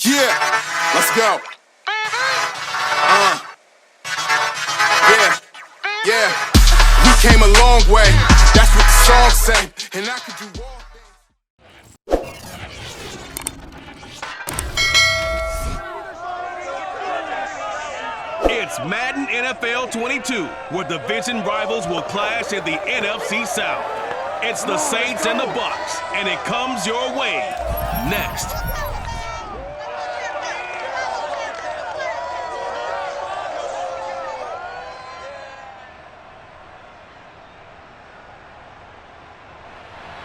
Yeah, let's go. Yeah. We came a long way. That's what the song say. And I could do all things. It's Madden NFL 22, where division rivals will clash in the NFC South. It's the Saints and the Bucs, and it comes your way next.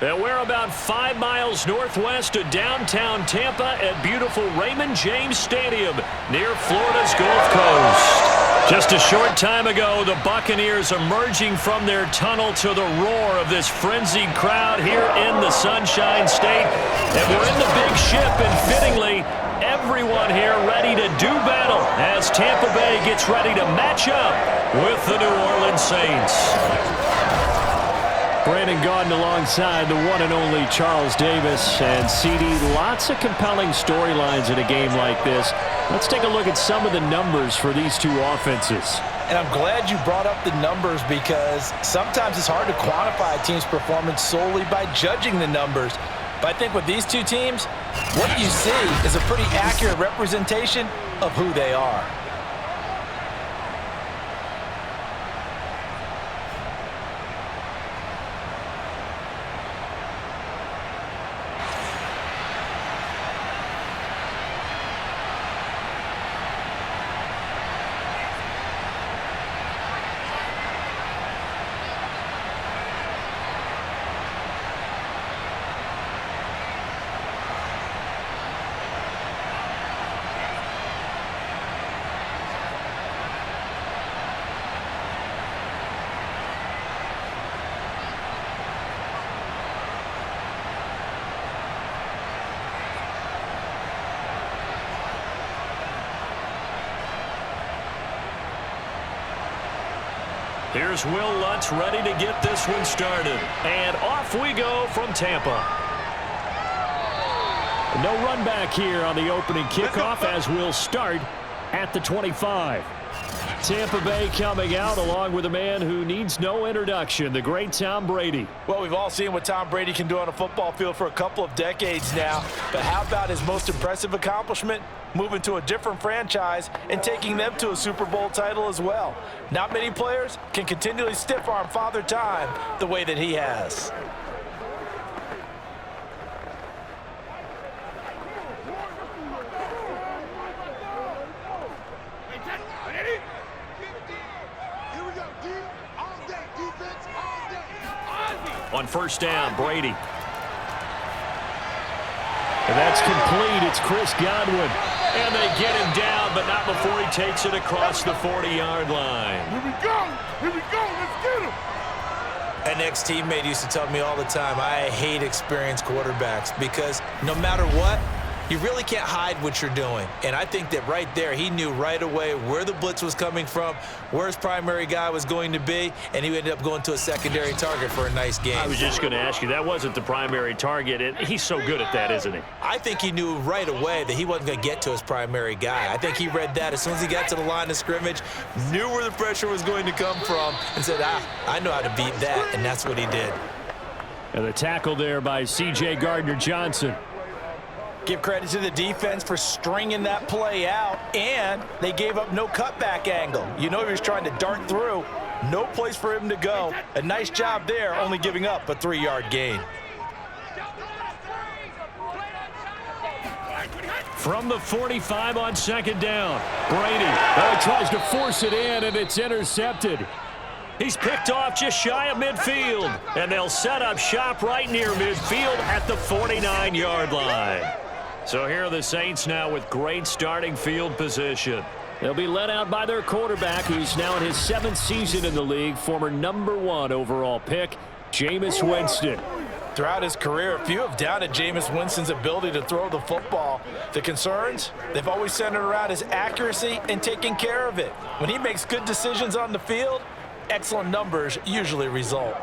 And we're about 5 miles northwest of downtown Tampa at beautiful Raymond James Stadium near Florida's Gulf Coast. Just a short time ago, the Buccaneers emerging from their tunnel to the roar of this frenzied crowd here in the Sunshine State. And we're in the big ship, and fittingly, everyone here ready to do battle as Tampa Bay gets ready to match up with the New Orleans Saints. Brandon Gaudin alongside the one and only Charles Davis. And CD, lots of compelling storylines in a game like this. Let's take a look at some of the numbers for these two offenses. And I'm glad you brought up the numbers, because sometimes it's hard to quantify a team's performance solely by judging the numbers. But I think with these two teams, what you see is a pretty accurate representation of who they are. Here's Will Lutz ready to get this one started. And off we go from Tampa. No run back here on the opening kickoff, as we'll start at the 25. Tampa Bay coming out along with a man who needs no introduction, the great Tom Brady. Well, we've all seen what Tom Brady can do on a football field for a couple of decades now. But how about his most impressive accomplishment? Moving to a different franchise and taking them to a Super Bowl title as well. Not many players can continually stiff-arm Father Time the way that he has. On first down, Brady. And that's complete. It's Chris Godwin. And they get him down, but not before he takes it across the 40-yard line. Here we go. Here we go. Let's get him. An ex-teammate used to tell me all the time, I hate experienced quarterbacks, because no matter what, you really can't hide what you're doing. And I think that right there, he knew right away where the blitz was coming from, where his primary guy was going to be, and he ended up going to a secondary target for a nice game. I was just going to ask you, that wasn't the primary target, and he's so good at that, isn't he? I think he knew right away that he wasn't going to get to his primary guy. I think he read that as soon as he got to the line of scrimmage, knew where the pressure was going to come from, and said, I know how to beat that, and that's what he did. And the tackle there by C.J. Gardner-Johnson. Give credit to the defense for stringing that play out, and they gave up no cutback angle. You know he was trying to dart through. No place for him to go. A nice job there, only giving up a 3-yard gain. From the 45 on second down, Brady tries to force it in, and it's intercepted. He's picked off just shy of midfield, and they'll set up shop right near midfield at the 49-yard line. So here are the Saints now with great starting field position. They'll be led out by their quarterback, who's now in his 7th season in the league, former #1 overall pick, Jameis Winston. Throughout his career, few have doubted Jameis Winston's ability to throw the football. The concerns, they've always centered around his accuracy and taking care of it. When he makes good decisions on the field, excellent numbers usually result.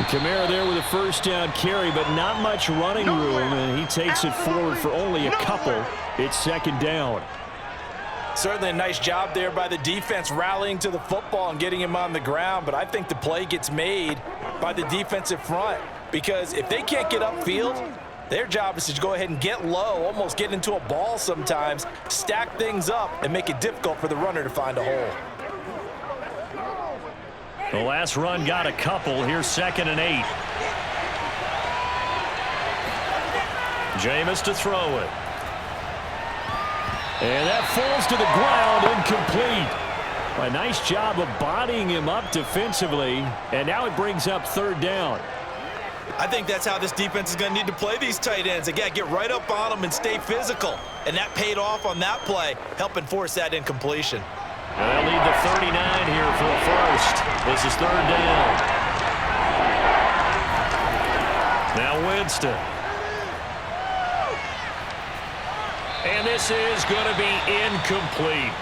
Kamara there with a first down carry, but not much running room, and he takes it forward for only a couple. It's second down. Certainly a nice job there by the defense rallying to the football and getting him on the ground, but I think the play gets made by the defensive front because if they can't get upfield, their job is to go ahead and get low, almost get into a ball sometimes, stack things up, and make it difficult for the runner to find a hole. The last run got a couple. Here's 2nd and 8. Jameis to throw it. And that falls to the ground, incomplete. A nice job of bodying him up defensively, and now it brings up 3rd down. I think that's how this defense is going to need to play these tight ends. They got to get right up on them and stay physical. And that paid off on that play, helping force that incompletion. And they'll lead the 39 here for a first. This is 3rd down. Now Winston. And this is going to be incomplete.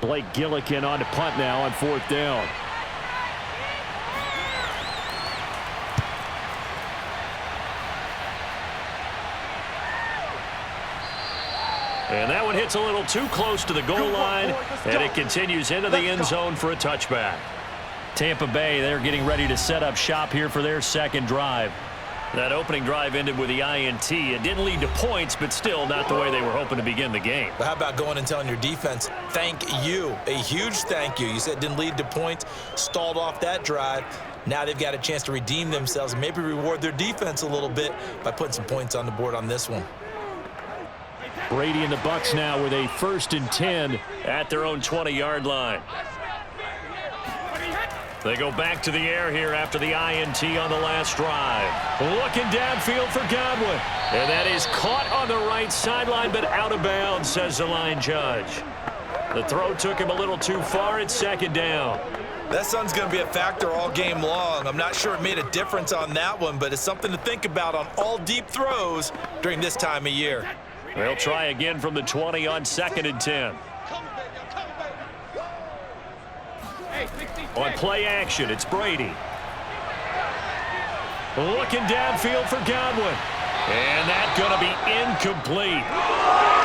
Blake Gillikin on to punt now on 4th down. And that one hits a little too close to the goal line, and it continues into the end zone for a touchback. Tampa Bay, they're getting ready to set up shop here for their 2nd drive. That opening drive ended with the INT. It didn't lead to points, but still not the way they were hoping to begin the game. But how about going and telling your defense, thank you, a huge thank you. You said it didn't lead to points, stalled off that drive. Now they've got a chance to redeem themselves and maybe reward their defense a little bit by putting some points on the board on this one. Brady and the Bucs now with a 1st and 10 at their own 20-yard line. They go back to the air here after the INT on the last drive. Looking downfield for Godwin. And that is caught on the right sideline, but out of bounds, says the line judge. The throw took him a little too far. It's 2nd down. That sun's going to be a factor all game long. I'm not sure it made a difference on that one, but it's something to think about on all deep throws during this time of year. They'll try again from the 20 on 2nd and 10. On play action, it's Brady. Looking downfield for Godwin. And that's going to be incomplete.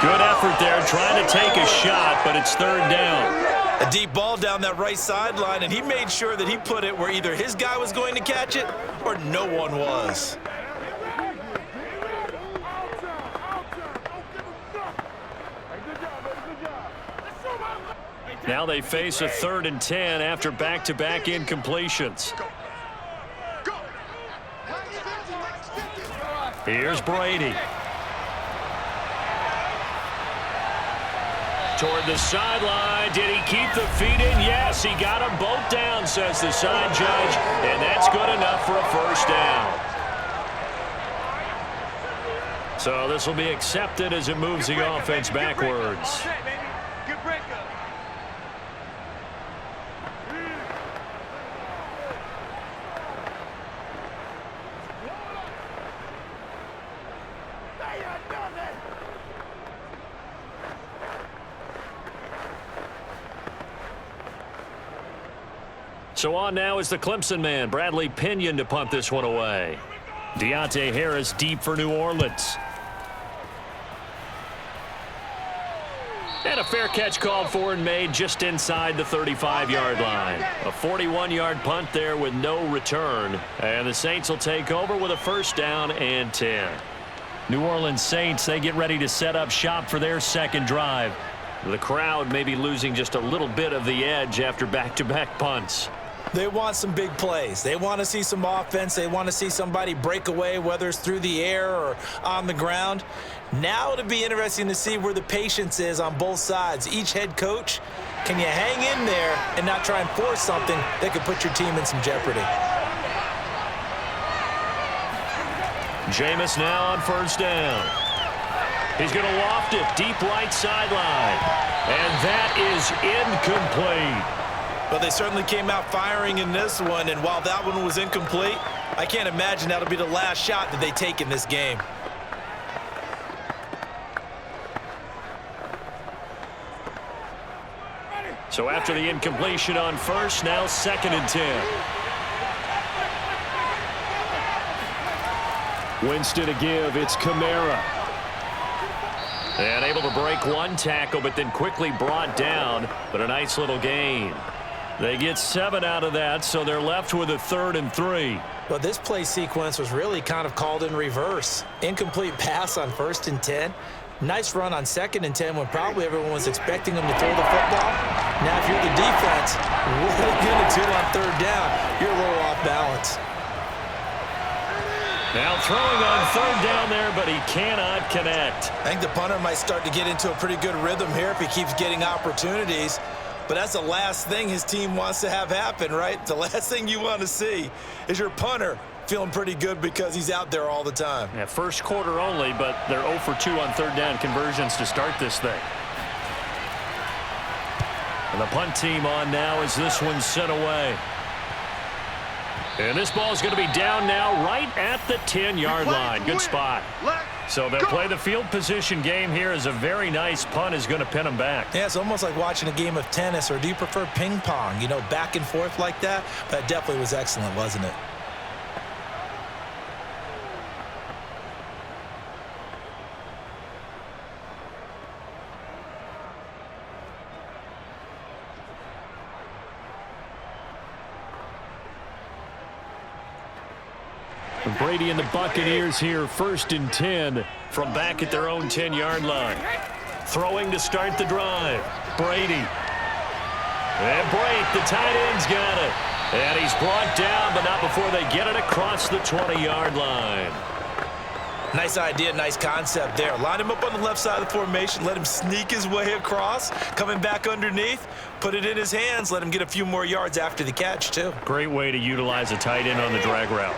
Good effort there trying to take a shot, but it's 3rd down. A deep ball down that right sideline, and he made sure that he put it where either his guy was going to catch it or no one was. Now they face a 3rd and 10 after back-to-back incompletions. Here's Brady. Toward the sideline. Did he keep the feet in? Yes, he got them both down, says the side judge. And that's good enough for a 1st down. So this will be accepted as it moves the offense backwards. So on now is the Clemson man, Bradley Pinion, to punt this one away. Deontay Harris deep for New Orleans. And a fair catch called for and made just inside the 35-yard line. A 41-yard punt there with no return. And the Saints will take over with a 1st down and 10. New Orleans Saints, they get ready to set up shop for their 2nd drive. The crowd may be losing just a little bit of the edge after back-to-back punts. They want some big plays. They want to see some offense. They want to see somebody break away, whether it's through the air or on the ground. Now it'll be interesting to see where the patience is on both sides. Each head coach, can you hang in there and not try and force something that could put your team in some jeopardy? Jameis now on 1st down. He's going to loft it deep right sideline. And that is incomplete. Well, they certainly came out firing in this one, and while that one was incomplete, I can't imagine that'll be the last shot that they take in this game. So after the incompletion on first, now 2nd and 10. Winston to give, it's Kamara. And able to break one tackle, but then quickly brought down, but a nice little gain. They get 7 out of that, so they're left with a 3rd and 3. Well, this play sequence was really kind of called in reverse. Incomplete pass on 1st and 10. Nice run on 2nd and 10 when probably everyone was expecting them to throw the football. Now, if you're the defense, what are you going to do on 3rd down? You're a little off balance. Now throwing on 3rd down there, but he cannot connect. I think the punter might start to get into a pretty good rhythm here if he keeps getting opportunities. But that's the last thing his team wants to have happen, right? The last thing you want to see is your punter feeling pretty good because he's out there all the time. Yeah, first quarter only, but they're 0 for 2 on 3rd down conversions to start this thing. And the punt team on now as this one's sent away. And this ball is going to be down now right at the 10-yard line. Good spot. So they'll play the field position game here as a very nice punt is going to pin them back. Yeah, it's almost like watching a game of tennis, or do you prefer ping pong? You know, back and forth like that? That definitely was excellent, wasn't it? Brady and the Buccaneers here, 1st and 10 from back at their own 10-yard line. Throwing to start the drive. Brady. And Brate, the tight end's got it. And he's brought down, but not before they get it across the 20-yard line. Nice idea, nice concept there. Line him up on the left side of the formation, let him sneak his way across, coming back underneath, put it in his hands, let him get a few more yards after the catch, too. Great way to utilize a tight end on the drag route.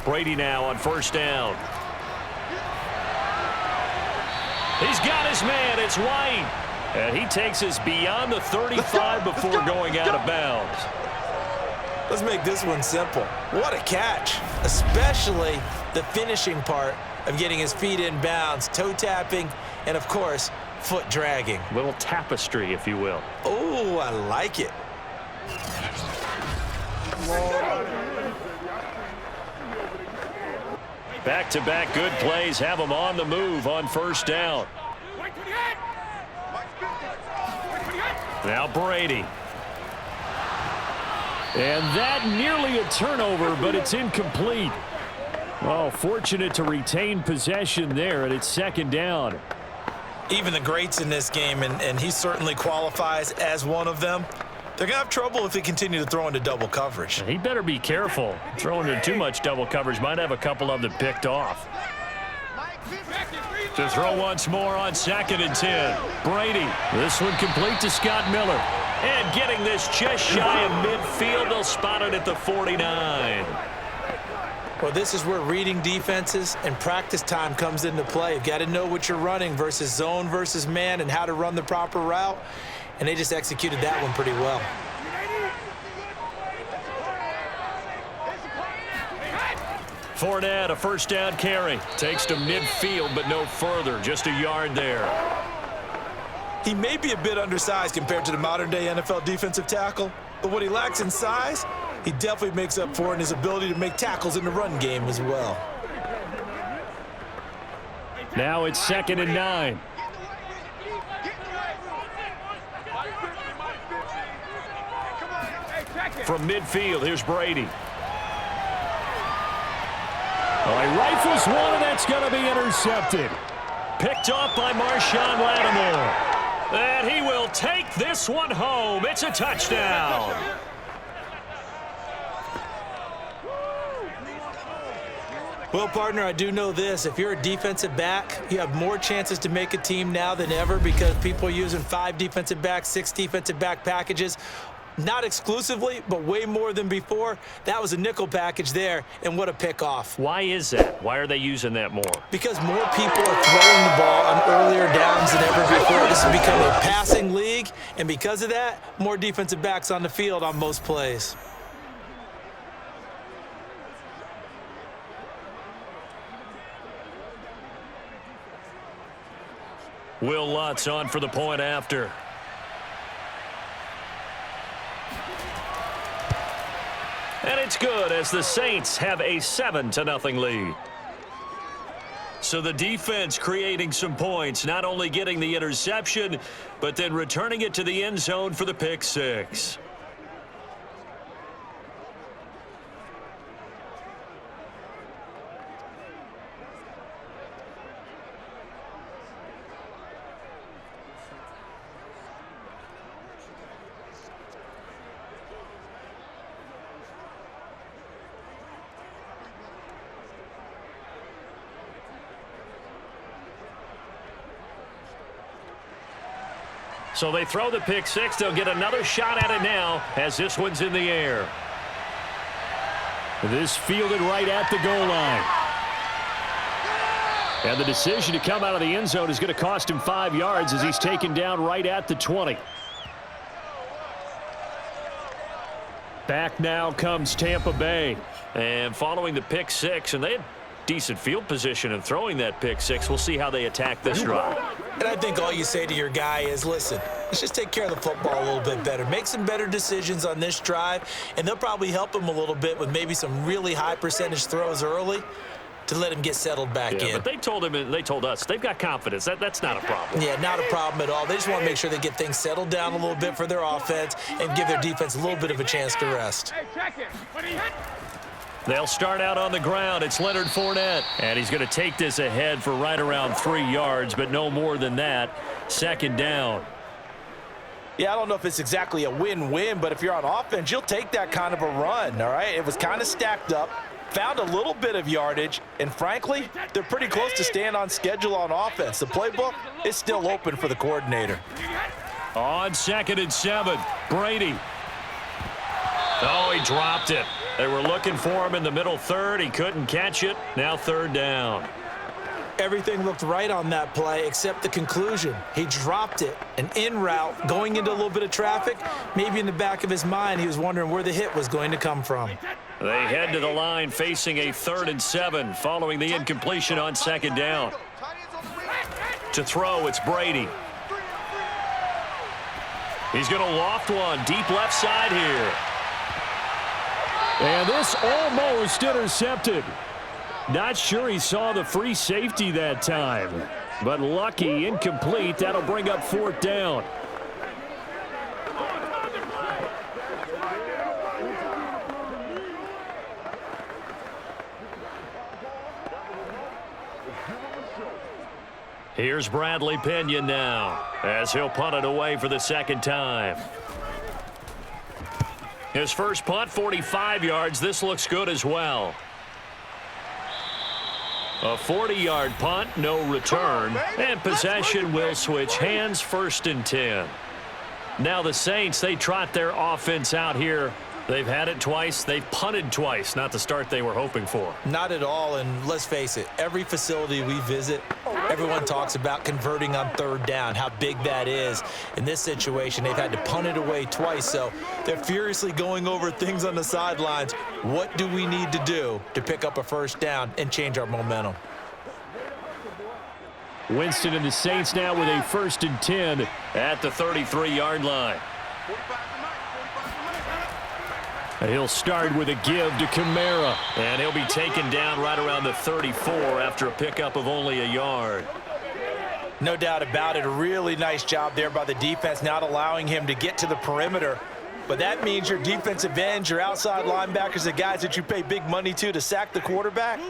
Brady now on 1st down. He's got his man. It's White. And he takes us beyond the 35 before going out of bounds. Let's make this one simple. What a catch, especially the finishing part of getting his feet in bounds, toe tapping, and, of course, foot dragging. Little tapestry, if you will. Oh, I like it. Back-to-back good plays have them on the move on 1st down. Now Brady. And that nearly a turnover, but it's incomplete. Well, fortunate to retain possession there, and it's 2nd down. Even the greats in this game, and he certainly qualifies as one of them, they're going to have trouble if they continue to throw into double coverage. He better be careful. Throwing into too much double coverage might have a couple of them picked off. To throw once more on 2nd and 10. Brady. This one complete to Scott Miller. And getting this just shy of midfield. They'll spot it at the 49. Well, this is where reading defenses and practice time comes into play. You've got to know what you're running versus zone versus man and how to run the proper route. And they just executed that one pretty well. Fournette, a 1st down carry. Takes to midfield, but no further. Just a yard there. He may be a bit undersized compared to the modern-day NFL defensive tackle, but what he lacks in size, he definitely makes up for in his ability to make tackles in the run game as well. Now it's 2nd and 9. From midfield, here's Brady. Well, he rifles one, and that's going to be intercepted. Picked off by Marshawn Lattimore. And he will take this one home. It's a touchdown. Well, partner, I do know this. If you're a defensive back, you have more chances to make a team now than ever because people are using 5 defensive backs, 6 defensive back packages. Not exclusively, but way more than before. That was a nickel package there, and what a pickoff. Why is that? Why are they using that more? Because more people are throwing the ball on earlier downs than ever before. This has become a passing league, and because of that, more defensive backs on the field on most plays. Will Lutz on for the point after. And it's good as the Saints have a 7-0 lead. So the defense creating some points, not only getting the interception, but then returning it to the end zone for the pick six. So they throw the pick six. They'll get another shot at it now as this one's in the air. This fielded right at the goal line. And the decision to come out of the end zone is going to cost him 5 yards as he's taken down right at the 20. Back now comes Tampa Bay. And following the pick six, and they had decent field position in throwing that pick six. We'll see how they attack this drive. And I think all you say to your guy is, listen, let's just take care of the football a little bit better. Make some better decisions on this drive, and they'll probably help him a little bit with maybe some really high percentage throws early to let him get settled back in. But they told him, and they told us, they've got confidence. That's not a problem. Yeah, not a problem at all. They just want to make sure they get things settled down a little bit for their offense and give their defense a little bit of a chance to rest. Hey, check it. When he hit. They'll start out on the ground. It's Leonard Fournette. And he's going to take this ahead for right around 3 yards, but no more than that. Second down. Yeah, I don't know if it's exactly a win-win, but if you're on offense, you'll take that kind of a run, all right? It was kind of stacked up, found a little bit of yardage, and frankly, they're pretty close to staying on schedule on offense. The playbook is still open for the coordinator. On 2nd and 7, Brady. Oh, he dropped it. They were looking for him in the middle third. He couldn't catch it. Now 3rd down. Everything looked right on that play except the conclusion. He dropped it, an en route, going into a little bit of traffic. Maybe in the back of his mind, he was wondering where the hit was going to come from. They head to the line facing a 3rd and 7 following the incompletion on 2nd down. To throw, it's Brady. He's going to loft one deep left side here. And this almost intercepted. Not sure he saw the free safety that time. But lucky, incomplete. That'll bring up 4th down. Here's Bradley Pena now as he'll punt it away for the 2nd time. His first punt, 45 yards. This looks good as well. A 40-yard punt, no return. And possession will switch hands, 1st and 10. Now the Saints, they trot their offense out here. They've had it twice. They've punted twice. Not the start they were hoping for. Not at all, and let's face it, every facility we visit, everyone talks about converting on 3rd down, how big that is. In this situation, they've had to punt it away twice, so they're furiously going over things on the sidelines. What do we need to do to pick up a 1st down and change our momentum? Winston and the Saints now with a 1st and 10 at the 33-yard line. He'll start with a give to Kamara, and he'll be taken down right around the 34 after a pickup of only a yard. No doubt about it. A really nice job there by the defense, not allowing him to get to the perimeter. But that means your defensive ends, your outside linebackers, the guys that you pay big money to sack the quarterback,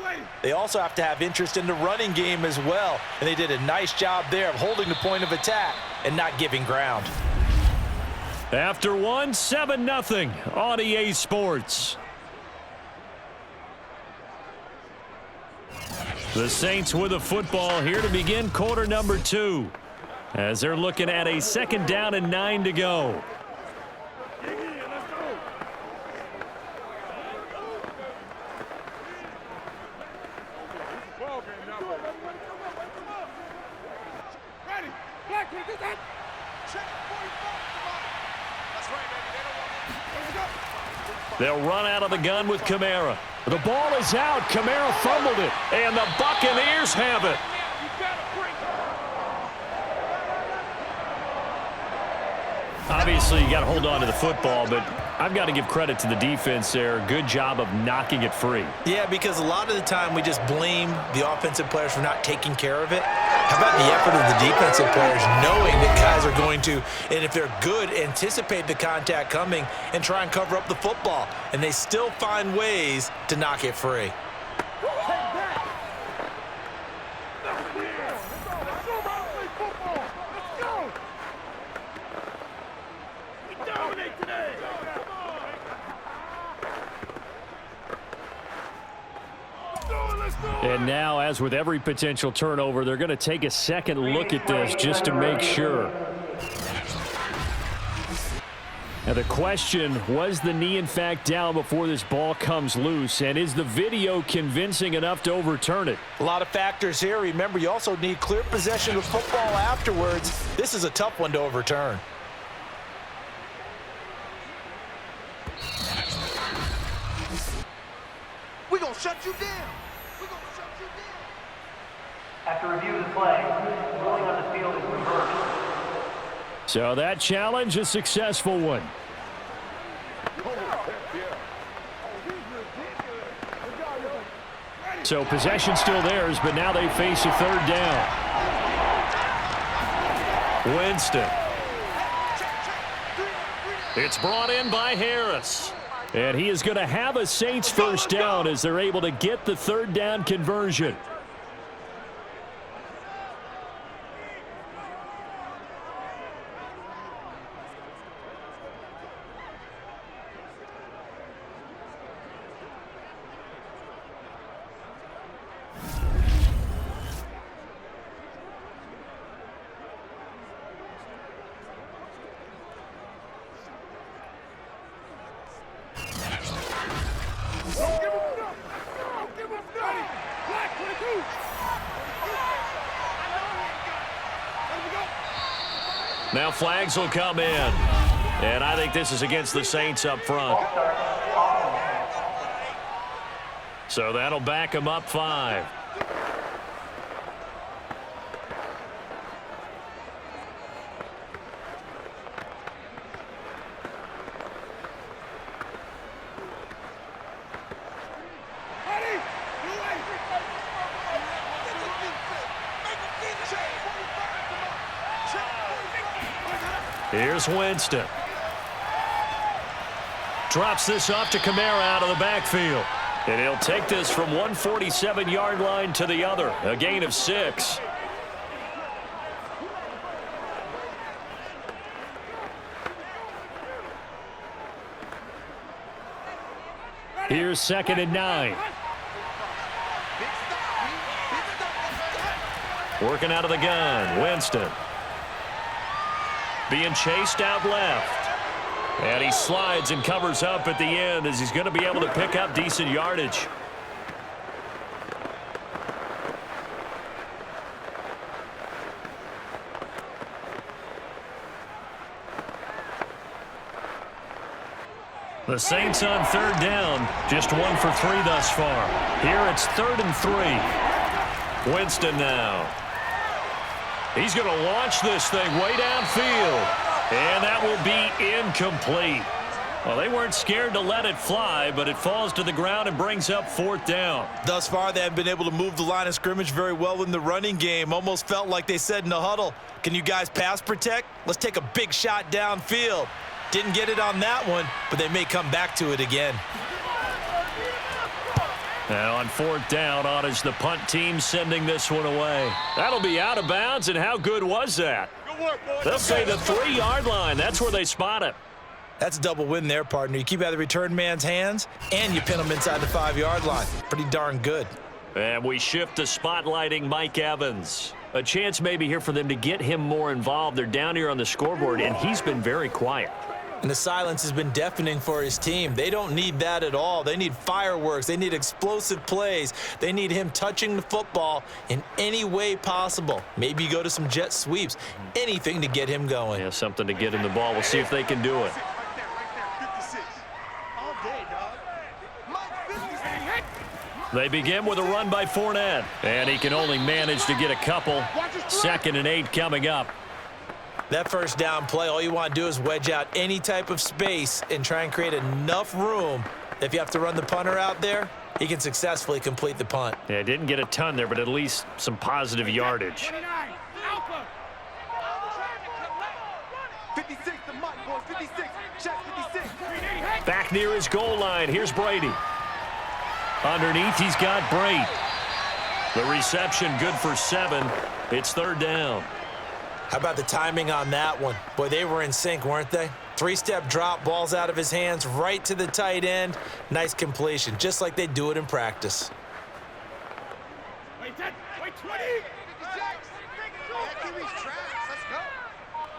they also have to have interest in the running game as well. And they did a nice job there of holding the point of attack and not giving ground. After one, 7-0 on EA Sports. The Saints with the football here to begin quarter number 2 as they're looking at a 2nd down and 9 to go. Ready. Black, this is it. Check 45. That's right, baby. They don't want it. They'll run out of the gun with Kamara. The ball is out. Kamara fumbled it, and the Buccaneers have it. Obviously, you got to hold on to the football, but I've got to give credit to the defense there. Good job of knocking it free. Yeah, because a lot of the time we just blame the offensive players for not taking care of it. How about the effort of the defensive players knowing that guys are going to, and if they're good, anticipate the contact coming and try and cover up the football. And they still find ways to knock it free. And now, as with every potential turnover, they're going to take a second look at this just to make sure. Now the question, was the knee in fact down before this ball comes loose? And is the video convincing enough to overturn it? A lot of factors here. Remember, you also need clear possession of football afterwards. This is a tough one to overturn. We're going to shut you down. We're going to shut you down. After review of the play, ruling on the field is reversed. So that challenge, a successful one. So possession still theirs, but now they face a third down. Winston. It's brought in by Harris. And he is going to have a Saints first down as they're able to get the third down conversion. Now flags will come in. And I think this is against the Saints up front. So that'll back them up 5. Here's Winston. Drops this off to Kamara out of the backfield. And he'll take this from 147-yard line to the other. A gain of 6. Here's 2nd and 9. Working out of the gun, Winston. Being chased out left. And he slides and covers up at the end as he's going to be able to pick up decent yardage. The Saints on third down, just 1 for 3 thus far. Here it's 3rd and 3. Winston now. He's going to launch this thing way downfield. And that will be incomplete. Well, they weren't scared to let it fly, but it falls to the ground and brings up 4th down. Thus far, they haven't been able to move the line of scrimmage very well in the running game. Almost felt like they said in the huddle, can you guys pass protect? Let's take a big shot downfield. Didn't get it on that one, but they may come back to it again. Now on 4th down, is the punt team sending this one away. That'll be out of bounds, and how good was that? Good work, boys. They'll say the 3-yard line. That's where they spot it. That's a double win there, partner. You keep out of the return man's hands, and you pin him inside the 5-yard line. Pretty darn good. And we shift to spotlighting Mike Evans. A chance maybe here for them to get him more involved. They're down here on the scoreboard, and he's been very quiet. And the silence has been deafening for his team. They don't need that at all. They need fireworks. They need explosive plays. They need him touching the football in any way possible. Maybe you go to some jet sweeps. Anything to get him going. Yeah, something to get him the ball. We'll see if they can do it. They begin with a run by Fournette, and he can only manage to get a couple. 2nd and 8 coming up. That first down play, all you want to do is wedge out any type of space and try and create enough room. If you have to run the punter out there, he can successfully complete the punt. Yeah, didn't get a ton there, but at least some positive yardage. 56, the mic, boys. 56. Check 56. Back near his goal line. Here's Brady. Underneath, he's got Brady. The reception good for 7. It's 3rd down. How about the timing on that one? Boy, they were in sync, weren't they? 3-step drop, balls out of his hands, right to the tight end. Nice completion, just like they do it in practice. Wait 20.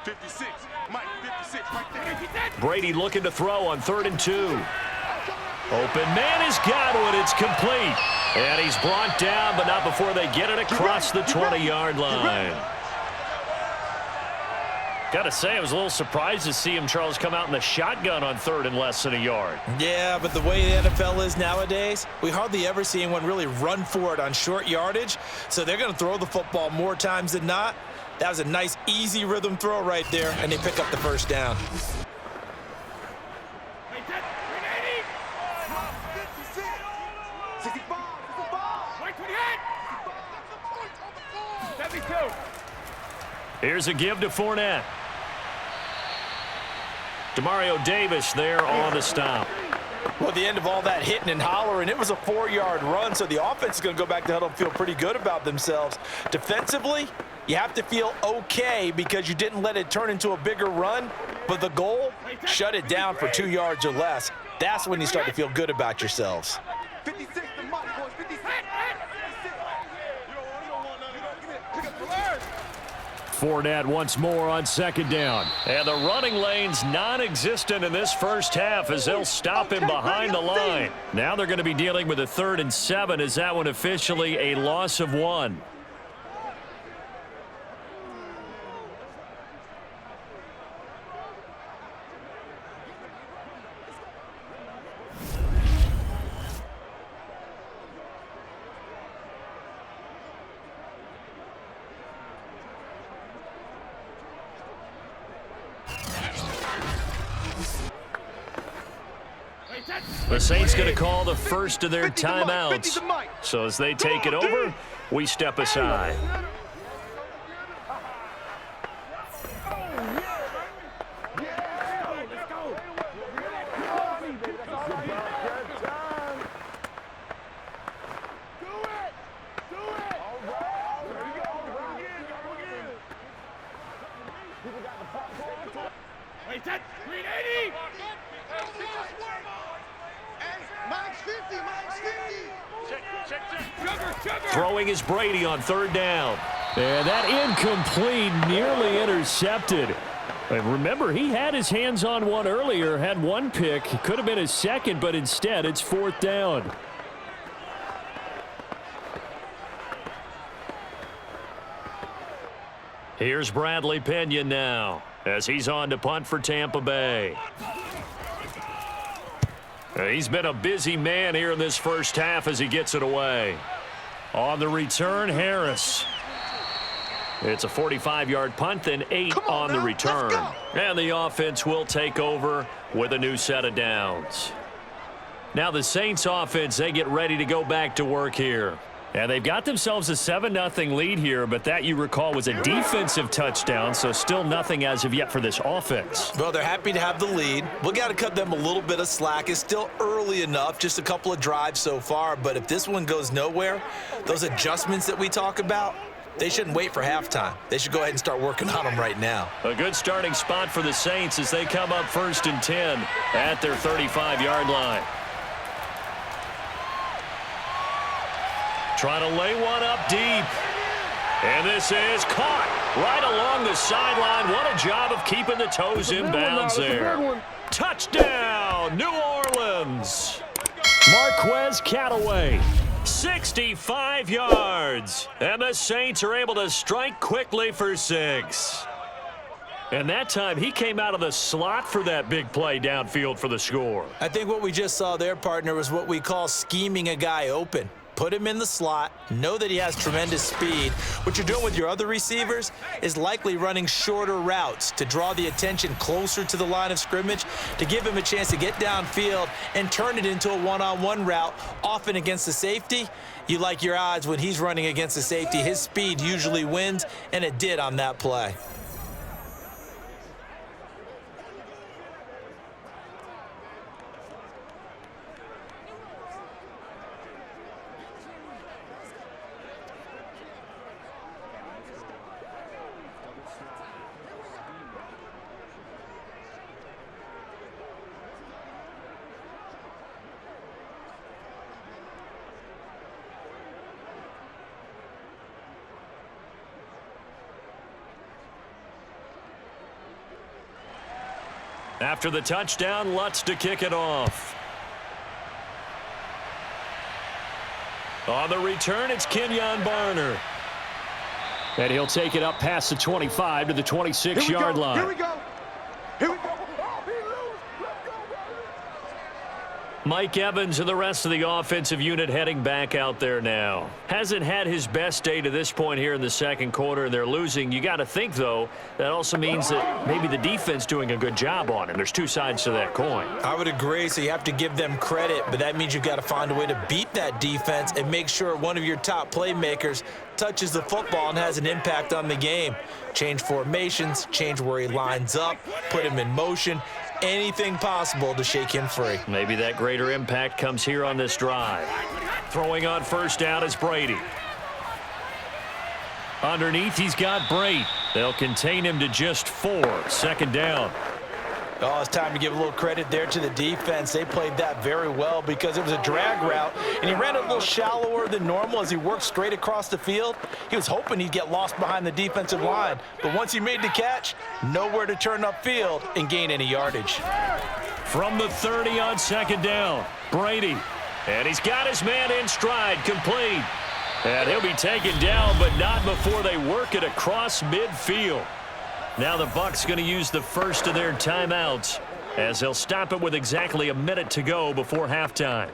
56. Mike, 56 right there. Brady looking to throw on 3rd and 2. Open man has got one. It's complete. And he's brought down, but not before they get it across the 20-yard line. Got to say, I was a little surprised to see him, Charles, come out in the shotgun on 3rd and less than a yard. Yeah, but the way the NFL is nowadays, we hardly ever see anyone really run for it on short yardage. So they're going to throw the football more times than not. That was a nice, easy rhythm throw right there, and they pick up the first down. Here's a give to Fournette. Demario Davis there on the stop. Well, at the end of all that hitting and hollering, it was a 4-yard run, so the offense is going to go back to huddle and feel pretty good about themselves. Defensively, you have to feel okay because you didn't let it turn into a bigger run, but the goal, shut it down for 2 yards or less. That's when you start to feel good about yourselves. 56, the mic, boys. 56. Fournette once more on 2nd down. And the running lane's non-existent in this first half as they'll stop him behind the line. Now they're going to be dealing with a 3rd and 7. Is that one officially a loss of 1? The Saints going to call the first of their timeouts. So as they take it over, we step aside. Throwing is Brady on 3rd down. And that incomplete, nearly intercepted. And remember, he had his hands on one earlier, had one pick. Could have been his second, but instead it's 4th down. Here's Bradley Pinion now as he's on to punt for Tampa Bay. He's been a busy man here in this first half as he gets it away. On the return, Harris. It's a 45-yard punt, then 8 on the return. And the offense will take over with a new set of downs. Now the Saints offense, they get ready to go back to work here. And they've got themselves a 7-0 lead here, but that, you recall, was a defensive touchdown, so still nothing as of yet for this offense. Well, they're happy to have the lead. We've got to cut them a little bit of slack. It's still early enough, just a couple of drives so far, but if this one goes nowhere, those adjustments that we talk about, they shouldn't wait for halftime. They should go ahead and start working on them right now. A good starting spot for the Saints as they come up 1st and 10 at their 35-yard line. Trying to lay one up deep. And this is caught right along the sideline. What a job of keeping the toes in bounds there. Touchdown, New Orleans. Marquez Callaway, 65 yards. And the Saints are able to strike quickly for 6. And that time, he came out of the slot for that big play downfield for the score. I think what we just saw there, partner, was what we call scheming a guy open. Put him in the slot, know that he has tremendous speed. What you're doing with your other receivers is likely running shorter routes to draw the attention closer to the line of scrimmage, to give him a chance to get downfield and turn it into a one-on-one route, often against the safety. You like your odds when he's running against the safety. His speed usually wins, and it did on that play. After the touchdown, Lutz to kick it off. On the return, it's Kenyon Barner. And he'll take it up past the 25 to the 26-yard line. Here we go. Here we go. Oh, he loose. Let's go, Mike Evans and the rest of the offensive unit heading back out there now. Hasn't had his best day to this point here in the second quarter, and they're losing. You got to think, though, that also means that maybe the defense doing a good job on him. There's two sides to that coin. I would agree, so you have to give them credit, but that means you've got to find a way to beat that defense and make sure one of your top playmakers touches the football and has an impact on the game. Change formations, change where he lines up, put him in motion, anything possible to shake him free. Maybe that greater impact comes here on this drive. Throwing on first down is Brady. Underneath, he's got Brate. They'll contain him to just 4. Second down. Oh, it's time to give a little credit there to the defense. They played that very well because it was a drag route, and he ran a little shallower than normal as he worked straight across the field. He was hoping he'd get lost behind the defensive line, but once he made the catch, nowhere to turn upfield and gain any yardage. From the 30 on second down, Brady. And he's got his man in stride, complete. And he'll be taken down, but not before they work it across midfield. Now the Bucs going to use the first of their timeouts as they'll stop it with exactly a minute to go before halftime.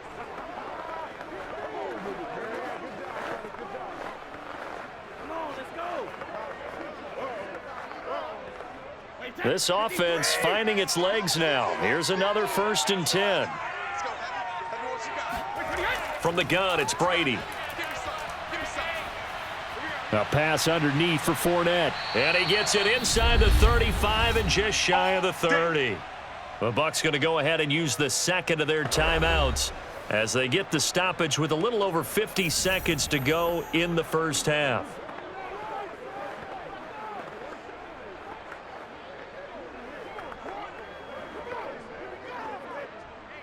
This offense finding its legs now. Here's another 1st and 10. From the gun, it's Brady. A pass underneath for Fournette. And he gets it inside the 35 and just shy of the 30. The Bucs going to go ahead and use the second of their timeouts as they get the stoppage with a little over 50 seconds to go in the first half.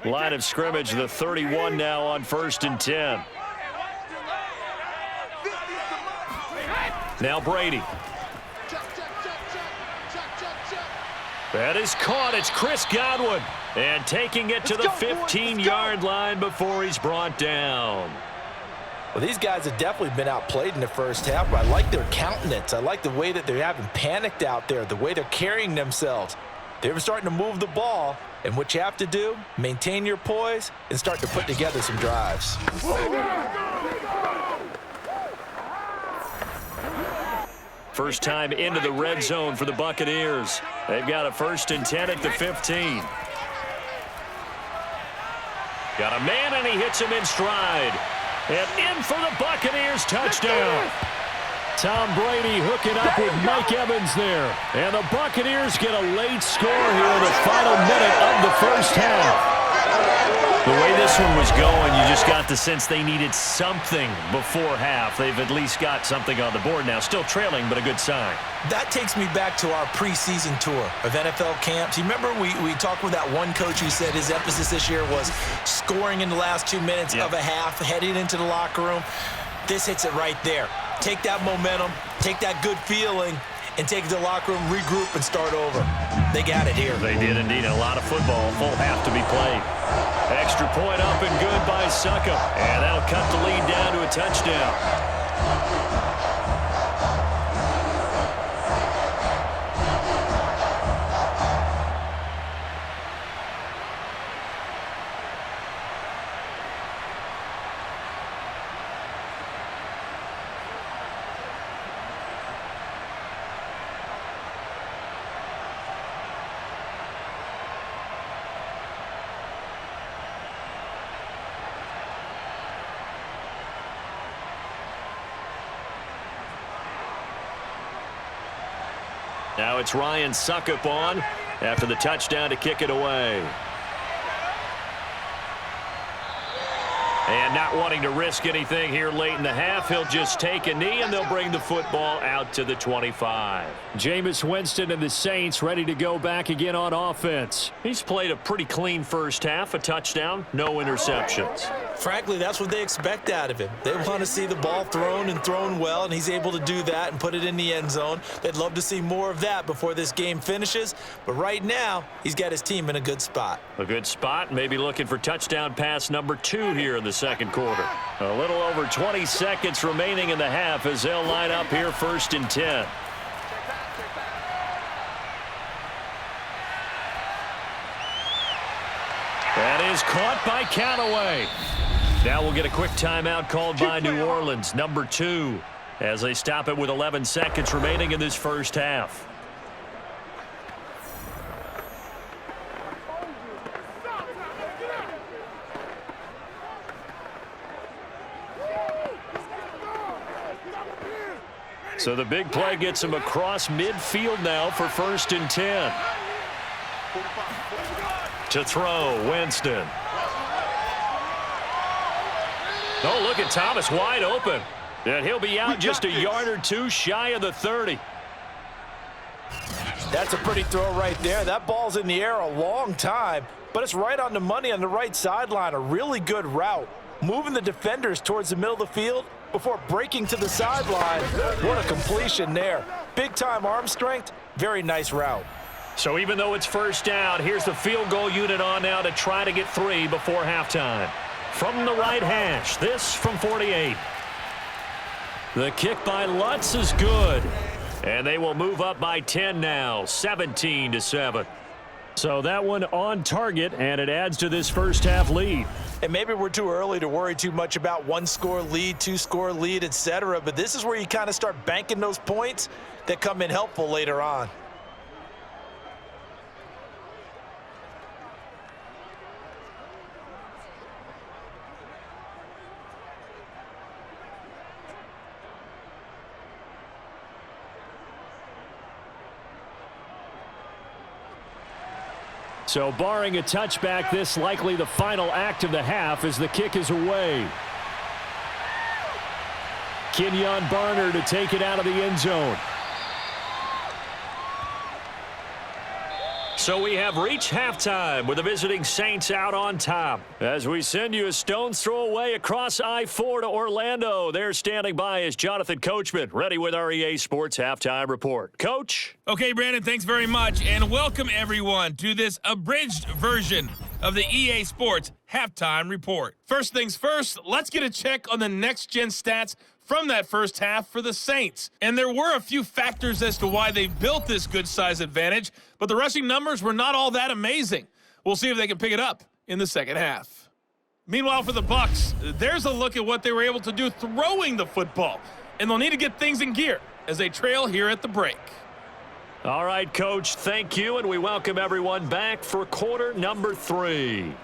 Line of scrimmage, the 31 now on 1st and 10. Now Brady. That is caught. It's Chris Godwin. And taking it to the 15-yard line before he's brought down. Well, these guys have definitely been outplayed in the first half, but I like their countenance. I like the way that they're having panicked out there, the way they're carrying themselves. They're starting to move the ball, and what you have to do, maintain your poise and start to put together some drives. First time into the red zone for the Buccaneers. They've got a 1st and 10 at the 15. Got a man, and he hits him in stride. And in for the Buccaneers, touchdown. Tom Brady hooking up with Mike Evans there. And the Buccaneers get a late score here in the final minute of the first half. The way this one was going, you just got the sense they needed something before half. They've at least got something on the board now. Still trailing, but a good sign. That takes me back to our preseason tour of NFL camps. You remember we talked with that one coach who said his emphasis this year was scoring in the last 2 minutes of a half, heading into the locker room. This hits it right there. Take that momentum, take that good feeling and take it to the locker room, regroup, and start over. They got it here. They did indeed. A lot of football, full half to be played. Extra point up and good by Suckup. And that'll cut the lead down to a touchdown. Now it's Ryan Suckup on after the touchdown to kick it away. And not wanting to risk anything here late in the half, he'll just take a knee and they'll bring the football out to the 25. Jameis Winston and the Saints ready to go back again on offense. He's played a pretty clean first half, a touchdown, no interceptions. Frankly, that's what they expect out of him. They want to see the ball thrown and thrown well, and he's able to do that and put it in the end zone. They'd love to see more of that before this game finishes, but right now, he's got his team in a good spot. A good spot, maybe looking for touchdown pass number 2 here in the second quarter. A little over 20 seconds remaining in the half as they'll line up here 1st and 10. That is caught by Callaway. Now we'll get a quick timeout called by New Orleans, number 2, as they stop it with 11 seconds remaining in this first half. So the big play gets him across midfield now for 1st and 10. To throw, Winston. Oh, look at Thomas wide open. And he'll be out just a yard or 2 shy of the 30. That's a pretty throw right there. That ball's in the air a long time, but it's right on the money on the right sideline. A really good route. Moving the defenders towards the middle of the field before breaking to the sideline. What a completion there. Big-time arm strength. Very nice route. So even though it's first down, here's the field goal unit on now to try to get 3 before halftime. From the right hash, this from 48. The kick by Lutz is good. And they will move up by 10 now, 17-7. So that one on target, and it adds to this first half lead. And maybe we're too early to worry too much about 1-score lead, 2-score lead, etc. But this is where you kind of start banking those points that come in helpful later on. So barring a touchback, this likely the final act of the half as the kick is away. Kenyon Barner to take it out of the end zone. So we have reached halftime with the visiting Saints out on top. As we send you a stone's throw away across I-4 to Orlando. There standing by is Jonathan Coachman, ready with our EA Sports Halftime Report. Coach? Okay, Brandon, thanks very much, and welcome everyone to this abridged version of the EA Sports Halftime Report. First things first, let's get a check on the next-gen stats from that first half for the Saints. And there were a few factors as to why they built this good size advantage, but the rushing numbers were not all that amazing. We'll see if they can pick it up in the second half. Meanwhile, for the Bucs, there's a look at what they were able to do throwing the football, and they'll need to get things in gear as they trail here at the break. All right, Coach, thank you, and we welcome everyone back for quarter number 3.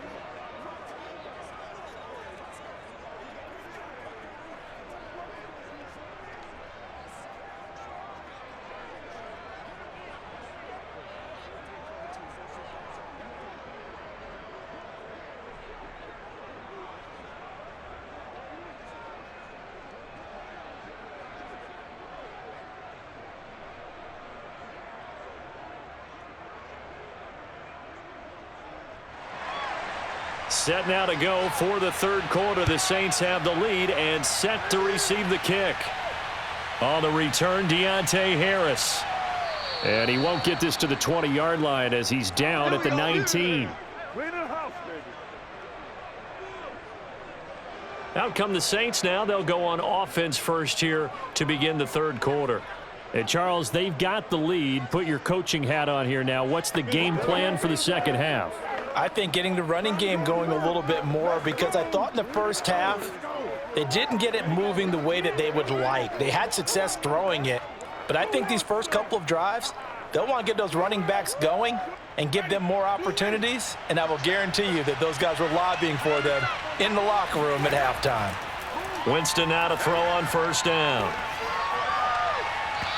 Set now to go for the third quarter. The Saints have the lead and set to receive the kick. On the return, Deontay Harris. And he won't get this to the 20-yard line as he's down at the 19. Out come the Saints now. They'll go on offense first here to begin the third quarter. And Charles, they've got the lead. Put your coaching hat on here now. What's the game plan for the second half? I think getting the running game going a little bit more, because I thought in the first half they didn't get it moving the way that they would like. They had success throwing it, but I think these first couple of drives, they'll want to get those running backs going and give them more opportunities, and I will guarantee you that those guys were lobbying for them in the locker room at halftime. Winston now to throw on first down.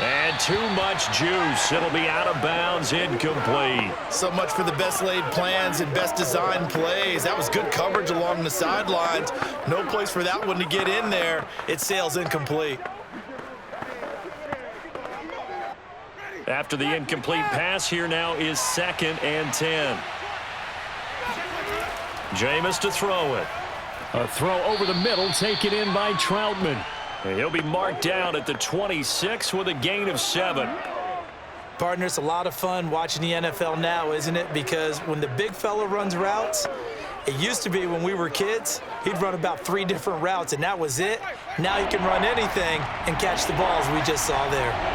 And too much juice. It'll be out of bounds, incomplete. So much for the best laid plans and best designed plays. That was good coverage along the sidelines. No place for that one to get in there. It sails incomplete. After the incomplete pass, here now is 2nd and 10. Jameis to throw it. A throw over the middle, taken in by Troutman. And he'll be marked down at the 26 with a gain of 7. Partner, it's a lot of fun watching the NFL now, isn't it? Because when the big fella runs routes, it used to be when we were kids, he'd run about 3 different routes, and that was it. Now he can run anything and catch the balls we just saw there.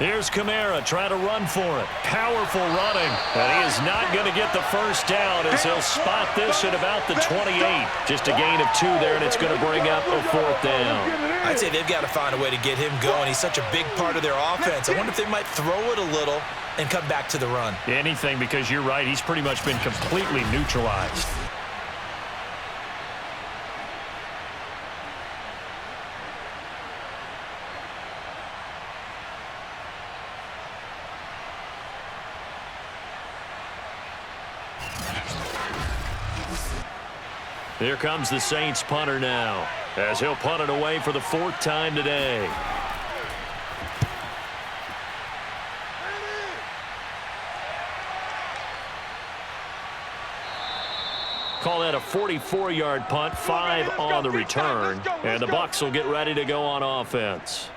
Here's Kamara trying to run for it. Powerful running. And he is not going to get the first down as he'll spot this at about the 28. Just a gain of 2 there, and it's going to bring up a 4th down. I'd say they've got to find a way to get him going. He's such a big part of their offense. I wonder if they might throw it a little and come back to the run. Anything, because you're right. He's pretty much been completely neutralized. Here comes the Saints punter now, as he'll punt it away for the 4th time today. Call that a 44-yard punt, 5 on the return, and the Bucs will get ready to go on offense.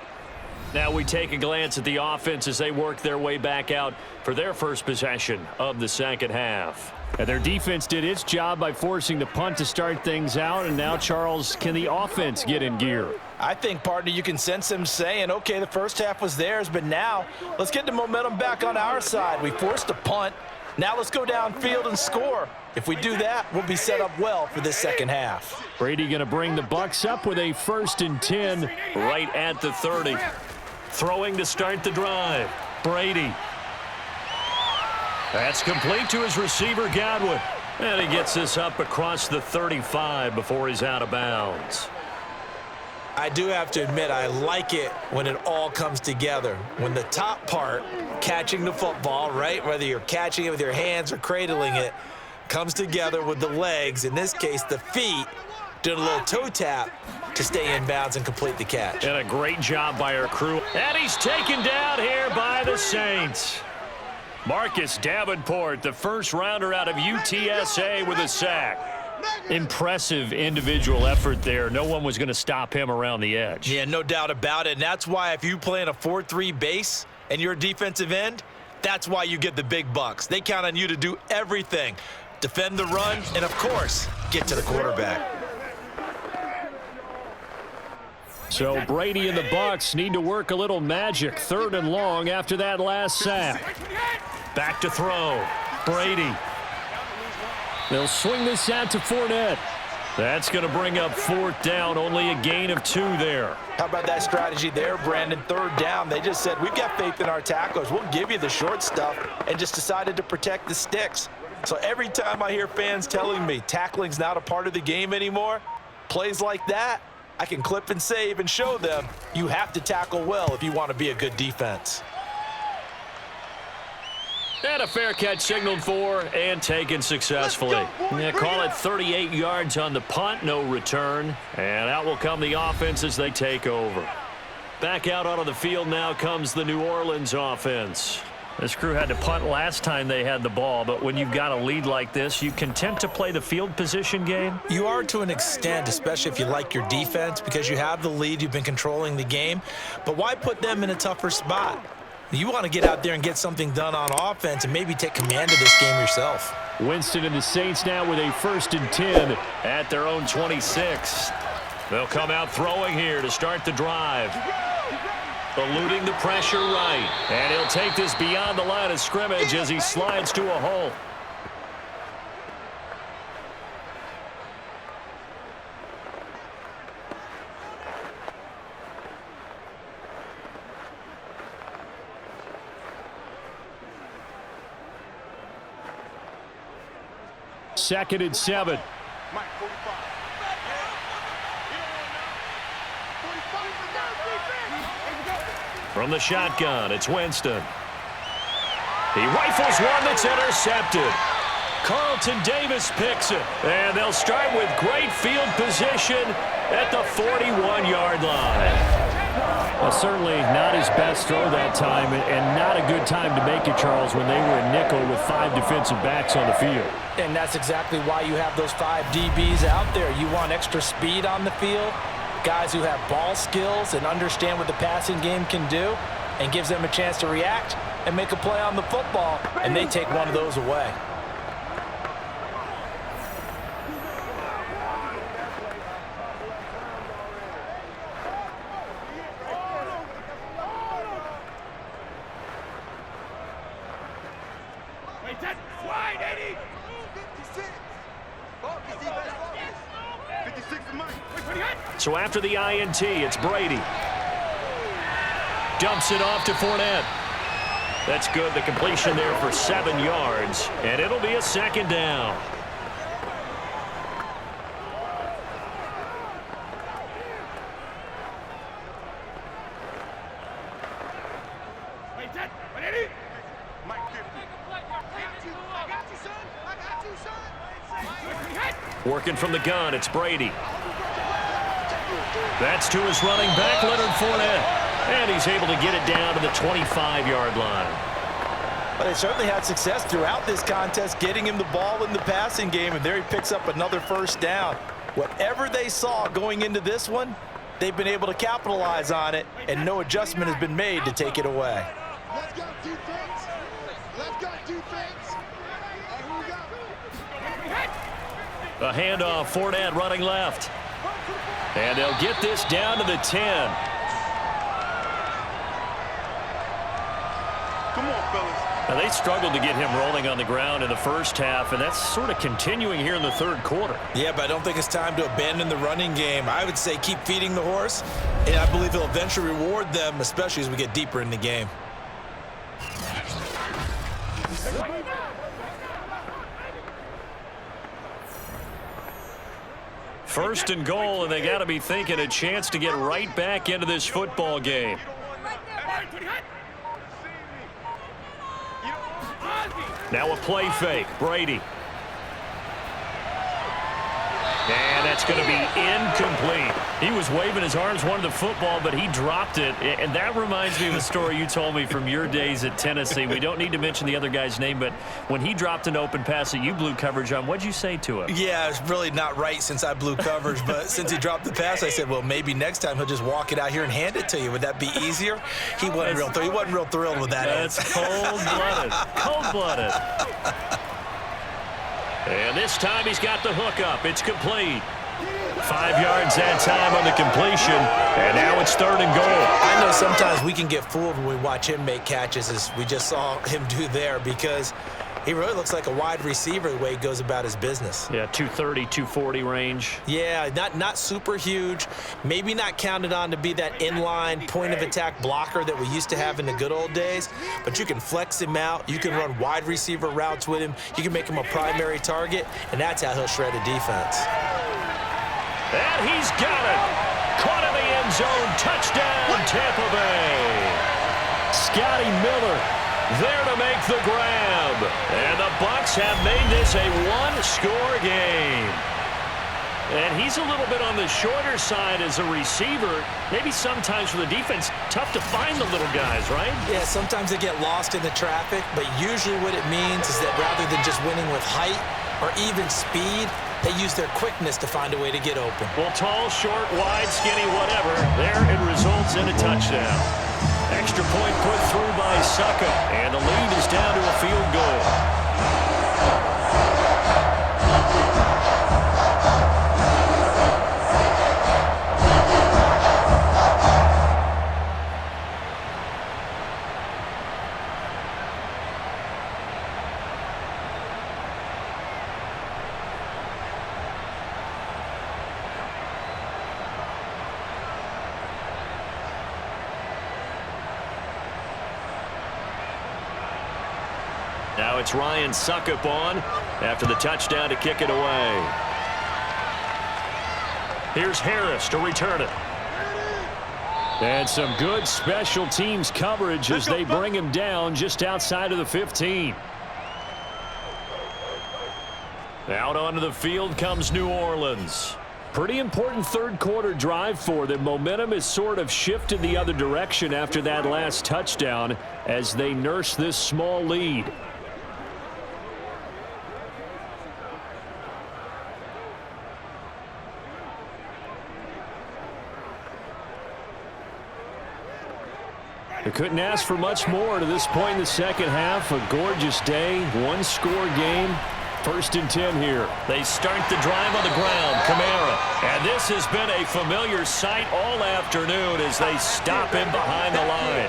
Now we take a glance at the offense as they work their way back out for their first possession of the second half. And their defense did its job by forcing the punt to start things out. And now, Charles, can the offense get in gear? I think, partner, you can sense them saying, okay, the first half was theirs, but now let's get the momentum back on our side. We forced a punt. Now let's go downfield and score. If we do that, we'll be set up well for this second half. Brady going to bring the Bucs up with a 1st and 10 right at the 30. Throwing to start the drive. Brady. That's complete to his receiver, Godwin. And he gets this up across the 35 before he's out of bounds. I do have to admit, I like it when it all comes together. When the top part, catching the football, right, whether you're catching it with your hands or cradling it, comes together with the legs, in this case the feet, doing a little toe tap to stay in bounds and complete the catch. And a great job by our crew. And he's taken down here by the Saints. Marcus Davenport, the first rounder out of UTSA, with a sack. Impressive individual effort there. No one was going to stop him around the edge. Yeah, no doubt about it. And that's why if you play in a 4-3 base and you're a defensive end, that's why you get the big bucks. They count on you to do everything. Defend the run and, of course, get to the quarterback. So Brady and the Bucs need to work a little magic. 3rd and long after that last sack. Back to throw. Brady. They'll swing this out to Fournette. That's going to bring up 4th down. Only a gain of 2 there. How about that strategy there, Brandon? 3rd down. They just said, we've got faith in our tacklers. We'll give you the short stuff, and just decided to protect the sticks. So every time I hear fans telling me tackling's not a part of the game anymore, plays like that, I can clip and save and show them you have to tackle well if you want to be a good defense. And a fair catch signaled for and taken successfully. Yeah, call it 38 yards on the punt, no return. And out will come the offense as they take over. Back out onto the field now comes the New Orleans offense. This crew had to punt last time they had the ball, but when you've got a lead like this, you content to play the field position game? You are to an extent, especially if you like your defense, because you have the lead, you've been controlling the game. But why put them in a tougher spot? You want to get out there and get something done on offense and maybe take command of this game yourself. Winston and the Saints now with a 1st and 10 at their own 26. They'll come out throwing here to start the drive. Eluding the pressure right. And he'll take this beyond the line of scrimmage as he slides to a hole. Second and 7. From the shotgun, it's Winston. He rifles one that's intercepted. Carlton Davis picks it. And they'll start with great field position at the 41-yard line. Well, certainly not his best throw that time, and not a good time to make it, Charles, when they were in nickel with 5 defensive backs on the field. And that's exactly why you have those 5 DBs out there. You want extra speed on the field, guys who have ball skills and understand what the passing game can do, and gives them a chance to react and make a play on the football, and they take one of those away. So after the INT, it's Brady. Dumps it off to Fournette. That's good. The completion there for 7 yards, and it'll be a 2nd down. Working from the gun, it's Brady. That's to his running back, Leonard Fournette. And he's able to get it down to the 25-yard line. But they certainly had success throughout this contest, getting him the ball in the passing game, and there he picks up another 1st down. Whatever they saw going into this one, they've been able to capitalize on it, and no adjustment has been made to take it away. Let's go defense. Let's go defense. A handoff, Fournette running left. And they'll get this down to the 10. Come on, fellas. Now, they struggled to get him rolling on the ground in the first half, and that's sort of continuing here in the 3rd quarter. Yeah, but I don't think it's time to abandon the running game. I would say keep feeding the horse, and I believe he'll eventually reward them, especially as we get deeper in the game. First and goal, and they got to be thinking a chance to get right back into this football game. Now a play fake, Brady. And that's going to be incomplete. He was waving his arms, wanted the football, but he dropped it. And that reminds me of a story you told me from your days at Tennessee. We don't need to mention the other guy's name, but when he dropped an open pass that you blew coverage on, what'd you say to him? Yeah, it's really not right since I blew coverage, but since he dropped the pass, I said, well, maybe next time he'll just walk it out here and hand it to you. Would that be easier? He wasn't real thrilled with that. That's cold-blooded. Cold-blooded. And this time he's got the hook up. It's complete. 5 yards that time on the completion. And now it's 3rd and goal. I know sometimes we can get fooled when we watch him make catches, as we just saw him do there, because he really looks like a wide receiver the way he goes about his business. Yeah, 230, 240 range. Yeah, not super huge. Maybe not counted on to be that inline point-of-attack blocker that we used to have in the good old days, but you can flex him out. You can run wide receiver routes with him. You can make him a primary target, and that's how he'll shred a defense. And he's got it. Caught in the end zone. Touchdown, Tampa Bay. Scotty Miller there to make the grab. And the Bucs have made this a 1-score game. And he's a little bit on the shorter side as a receiver. Maybe sometimes for the defense, tough to find the little guys, right? Yeah, sometimes they get lost in the traffic, but usually what it means is that rather than just winning with height or even speed, they use their quickness to find a way to get open. Well, tall, short, wide, skinny, whatever. There it results in a touchdown. Extra point put through by Succa, and the lead is down to a field goal. Now it's Ryan Suckup on after the touchdown to kick it away. Here's Harris to return it. And some good special teams coverage as they bring him down just outside of the 15. Out onto the field comes New Orleans. Pretty important third quarter drive for them. Momentum has sort of shifted the other direction after that last touchdown as they nurse this small lead. They couldn't ask for much more to this point in the second half. A gorgeous day, one-score game. 1st and 10 here. They start the drive on the ground. Kamara. And this has been a familiar sight all afternoon as they stop him behind the line.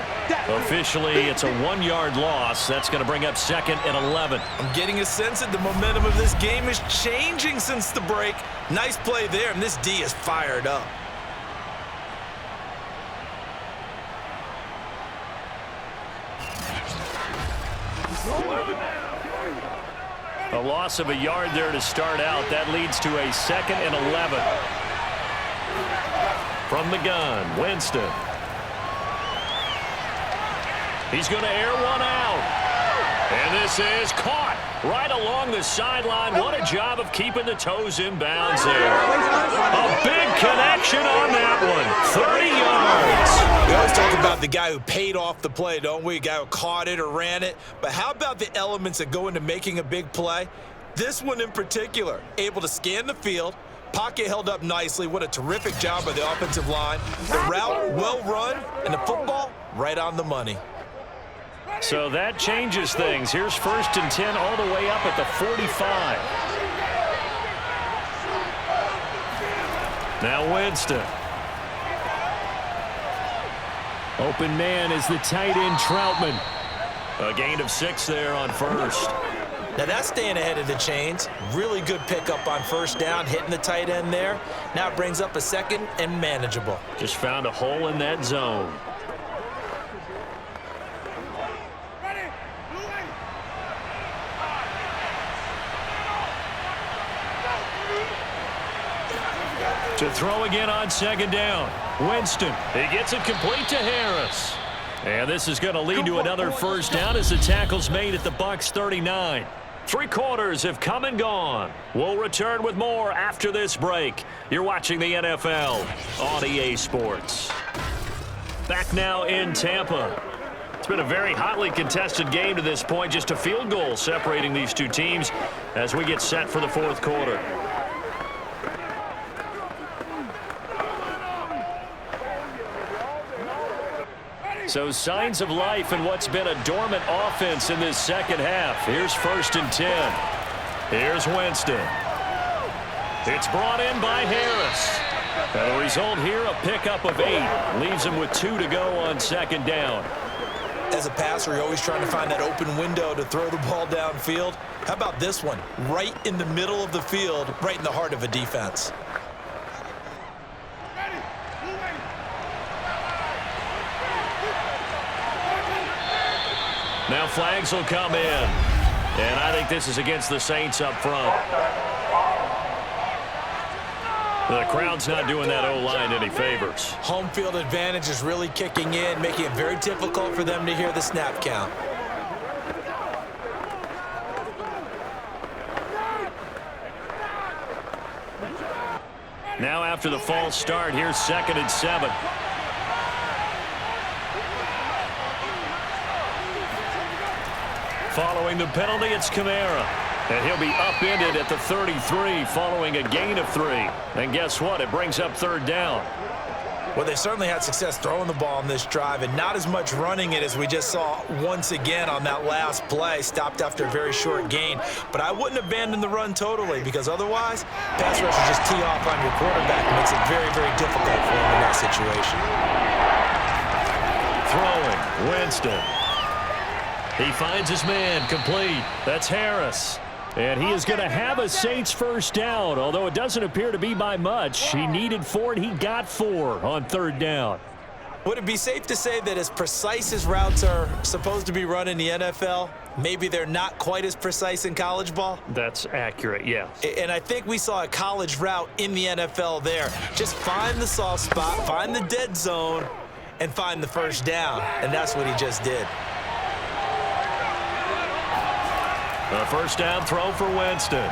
Officially, it's a 1-yard loss. That's going to bring up 2nd and 11. I'm getting a sense that the momentum of this game is changing since the break. Nice play there, and this D is fired up. A loss of a yard there to start out. That leads to a 2nd and 11. From the gun, Winston. He's going to air one out. And this is caught right along the sideline. What a job of keeping the toes in bounds there. A big connection on that one. 30 yards. We always talk about the guy who paid off the play, don't we? A guy who caught it or ran it. But how about the elements that go into making a big play? This one in particular, able to scan the field, pocket held up nicely. What a terrific job by the offensive line. The route well run, and the football right on the money. So that changes things. Here's 1st and 10 all the way up at the 45. Now Winston. Open man is the tight end Troutman. A gain of 6 there on 1st. Now that's staying ahead of the chains. Really good pickup on 1st down, hitting the tight end there. Now it brings up a 2nd and manageable. Just found a hole in that zone. To throw again on 2nd down. Winston. He gets it complete to Harris. And this is going to lead to another 1st down as the tackle's made at the Bucs 39. 3 quarters have come and gone. We'll return with more after this break. You're watching the NFL on EA Sports. Back now in Tampa. It's been a very hotly contested game to this point. Just a field goal separating these two teams as we get set for the 4th quarter. So signs of life in what's been a dormant offense in this second half. Here's 1st and 10. Here's Winston. It's brought in by Harris. And the result here, a pickup of 8. Leaves him with 2 to go on 2nd down. As a passer, you're always trying to find that open window to throw the ball downfield. How about this one? Right in the middle of the field, right in the heart of a defense. Now flags will come in. And I think this is against the Saints up front. The crowd's not doing that O-line any favors. Home field advantage is really kicking in, making it very difficult for them to hear the snap count. Now after the false start, here's 2nd and 7. Following the penalty, it's Kamara. And he'll be upended at the 33 following a gain of 3. And guess what? It brings up 3rd down. Well, they certainly had success throwing the ball on this drive and not as much running it as we just saw once again on that last play, stopped after a very short gain. But I wouldn't abandon the run totally because otherwise, pass rush will just tee off on your quarterback. It makes it very, very difficult for him in that situation. Throwing, Winston. He finds his man, complete. That's Harris. And he is going to have a Saints first down, although it doesn't appear to be by much. He needed 4, and he got 4 on 3rd down. Would it be safe to say that as precise as routes are supposed to be run in the NFL, maybe they're not quite as precise in college ball? That's accurate, yes. And I think we saw a college route in the NFL there. Just find the soft spot, find the dead zone, and find the first down. And that's what he just did. A first down throw for Winston.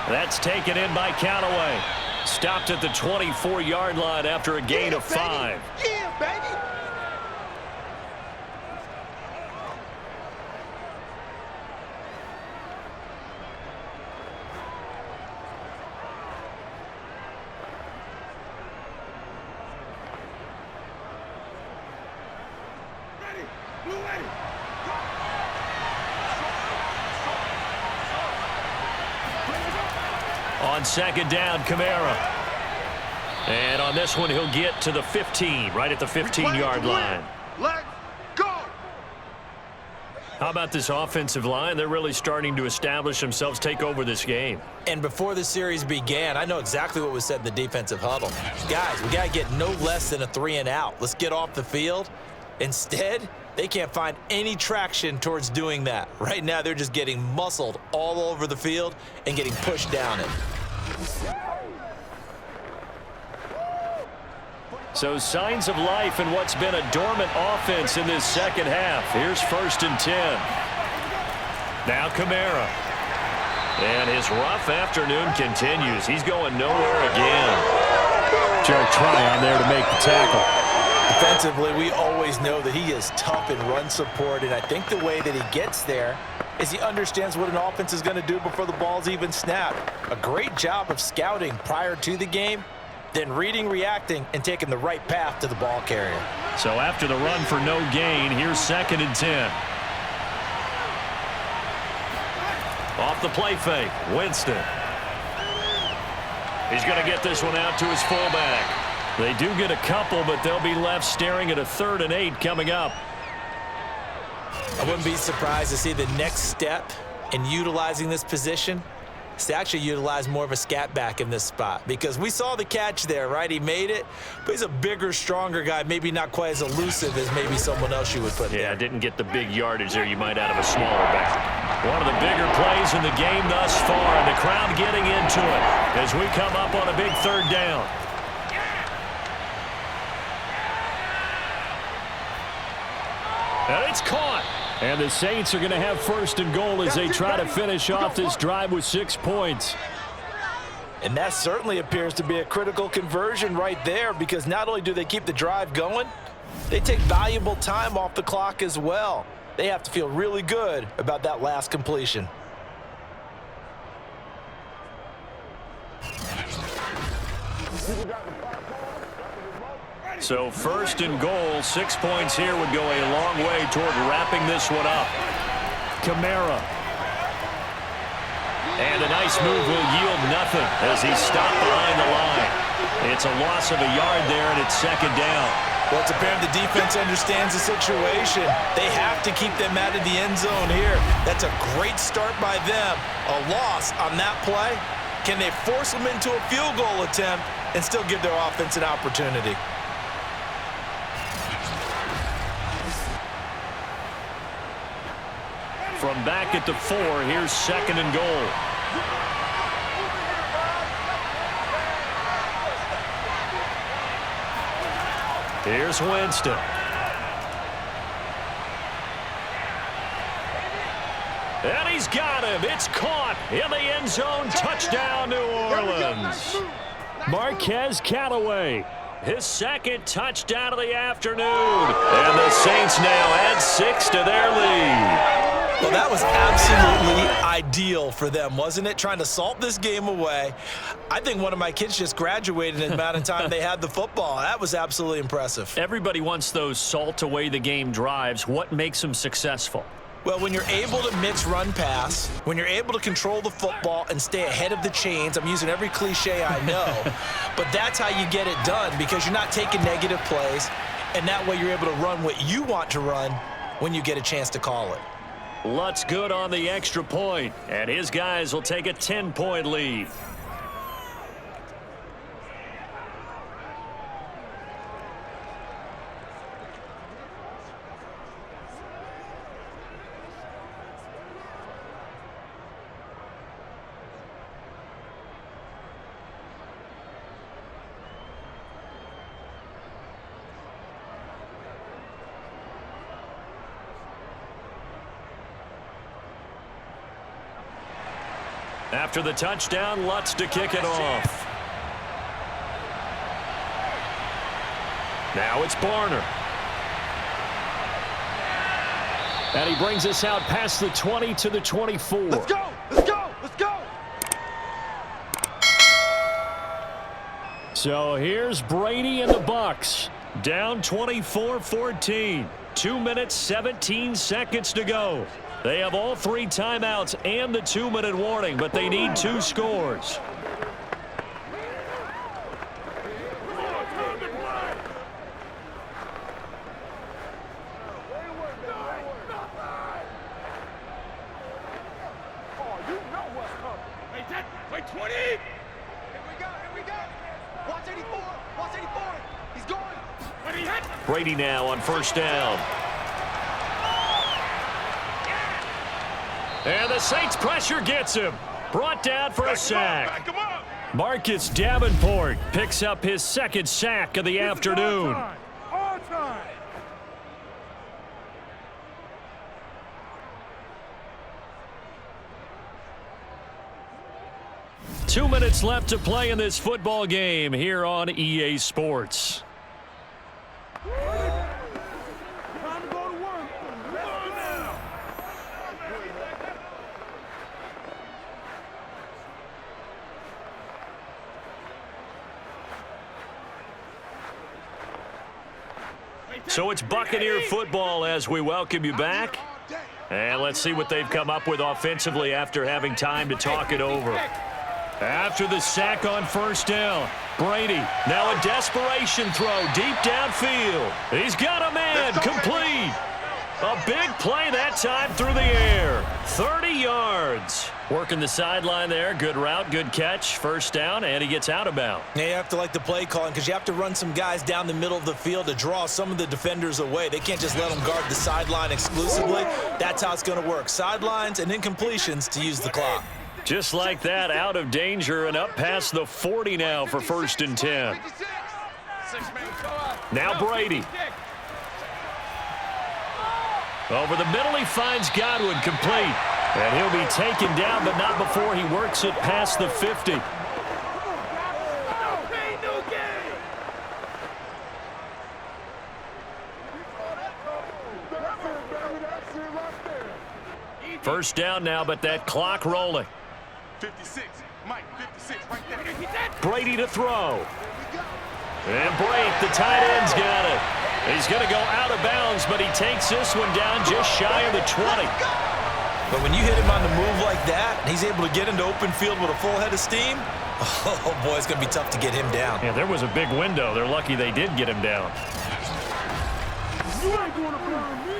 That's taken in by Callaway. Stopped at the 24-yard line after a gain of 5. Yeah, baby. Ready. Blue ready. On 2nd down, Kamara. And on this one, he'll get to the 15, right at the 15-yard line. Let's go. How about this offensive line? They're really starting to establish themselves, take over this game. And before the series began, I know exactly what was said in the defensive huddle. Guys, we got to get no less than a 3 and out. Let's get off the field. Instead, they can't find any traction towards doing that. Right now, they're just getting muscled all over the field and getting pushed down it. So signs of life in what's been a dormant offense in this second half. Here's 1st and 10. Now Kamara. And his rough afternoon continues. He's going nowhere again. Joe try on there to make the tackle. Defensively, we always know that he is tough in run support, and I think the way that he gets there is he understands what an offense is going to do before the ball's even snapped. A great job of scouting prior to the game, then reading, reacting, and taking the right path to the ball carrier. So after the run for no gain, here's 2nd and 10. Off the play fake, Winston. He's going to get this one out to his fullback. They do get a couple, but they'll be left staring at a 3rd and 8 coming up. I wouldn't be surprised to see the next step in utilizing this position is to actually utilize more of a scat back in this spot, because we saw the catch there, right? He made it, but he's a bigger, stronger guy, maybe not quite as elusive as maybe someone else you would put there. Yeah, didn't get the big yardage there you might out of a smaller back. One of the bigger plays in the game thus far, and the crowd getting into it as we come up on a big 3rd down. And it's caught. And the Saints are going to have 1st and goal as they try to finish off this drive with 6 points. And that certainly appears to be a critical conversion right there, because not only do they keep the drive going, they take valuable time off the clock as well. They have to feel really good about that last completion. So 1st and goal, 6 points here would go a long way toward wrapping this one up. Kamara. And a nice move will yield nothing as he's stopped behind the line. It's a loss of a yard there, and it's 2nd down. Well, it's apparent the defense understands the situation. They have to keep them out of the end zone here. That's a great start by them. A loss on that play. Can they force them into a field goal attempt and still give their offense an opportunity? From back at the 4, here's 2nd and goal. Here's Winston. And he's got him. It's caught in the end zone. Touchdown, New Orleans. Marquez Callaway, his second touchdown of the afternoon. And the Saints now add 6 to their lead. Well, that was absolutely ideal for them, wasn't it? Trying to salt this game away. I think one of my kids just graduated in the amount of time they had the football. That was absolutely impressive. Everybody wants those salt away the game drives. What makes them successful? Well, when you're able to mix run-pass, when you're able to control the football and stay ahead of the chains, I'm using every cliche I know, but that's how you get it done because you're not taking negative plays, and that way you're able to run what you want to run when you get a chance to call it. Lutz good on the extra point, and his guys will take a 10-point lead. After the touchdown, Lutz to kick it off. Now it's Barner. And he brings us out past the 20 to the 24. Let's go! Let's go! Let's go! So here's Brady and the Bucs. Down 24-14. 2 minutes, 17 seconds to go. They have all 3 timeouts and the 2-minute warning, but they need 2 scores. Wait, 20! Here we go! Watch 84! Watch 84! He's going! When he hit! Brady now on first down. And the Saints pressure gets him. Brought down for a sack. Marcus Davenport picks up his second sack of the afternoon. All time! 2 minutes left to play in this football game here on EA Sports. Time to go to work. Let's go now. So it's Buccaneer football as we welcome you back. And let's see what they've come up with offensively after having time to talk it over. After the sack on first down, Brady now a desperation throw deep downfield. He's got a man, complete. A big play that time through the air. 30 yards. Working the sideline there. Good route, good catch. First down, and he gets out of bounds. Yeah, you have to like the play calling because you have to run some guys down the middle of the field to draw some of the defenders away. They can't just let them guard the sideline exclusively. That's how it's going to work. Sidelines and incompletions to use the clock. Just like that, out of danger and up past the 40 now for 1st and 10. Now Brady. Over the middle, he finds Godwin, complete. And he'll be taken down, but not before he works it past the 50. First down now, but that clock rolling. 56, Mike, 56, right there. Brady to throw. And Blake, the tight end's got it. He's going to go out of bounds, but he takes this one down just shy of the 20. But when you hit him on the move like that, and he's able to get into open field with a full head of steam, oh boy, it's going to be tough to get him down. Yeah, there was a big window. They're lucky they did get him down. You ain't going to burn me.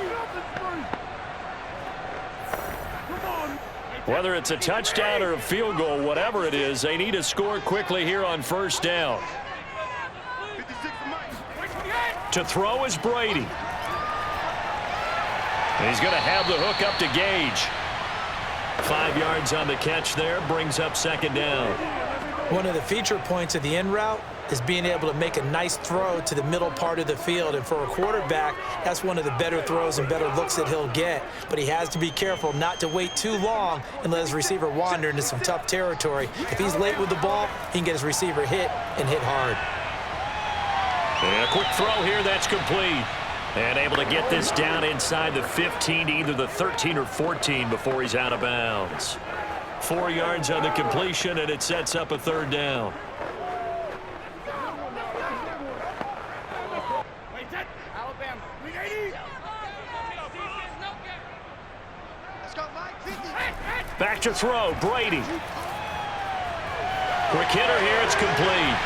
Whether it's a touchdown or a field goal, whatever it is, they need to score quickly here on first down. 56 for Mike. To throw is Brady. And he's going to have the hook up to Gage. 5 yards on the catch there, brings up second down. One of the feature points of the end route is being able to make a nice throw to the middle part of the field. And for a quarterback, that's one of the better throws and better looks that he'll get. But he has to be careful not to wait too long and let his receiver wander into some tough territory. If he's late with the ball, he can get his receiver hit and hit hard. And a quick throw here, that's complete. And able to get this down inside the 15 to either the 13 or 14 before he's out of bounds. 4 yards on the completion, and it sets up a third down. Back to throw, Brady. Quick hitter here, it's complete.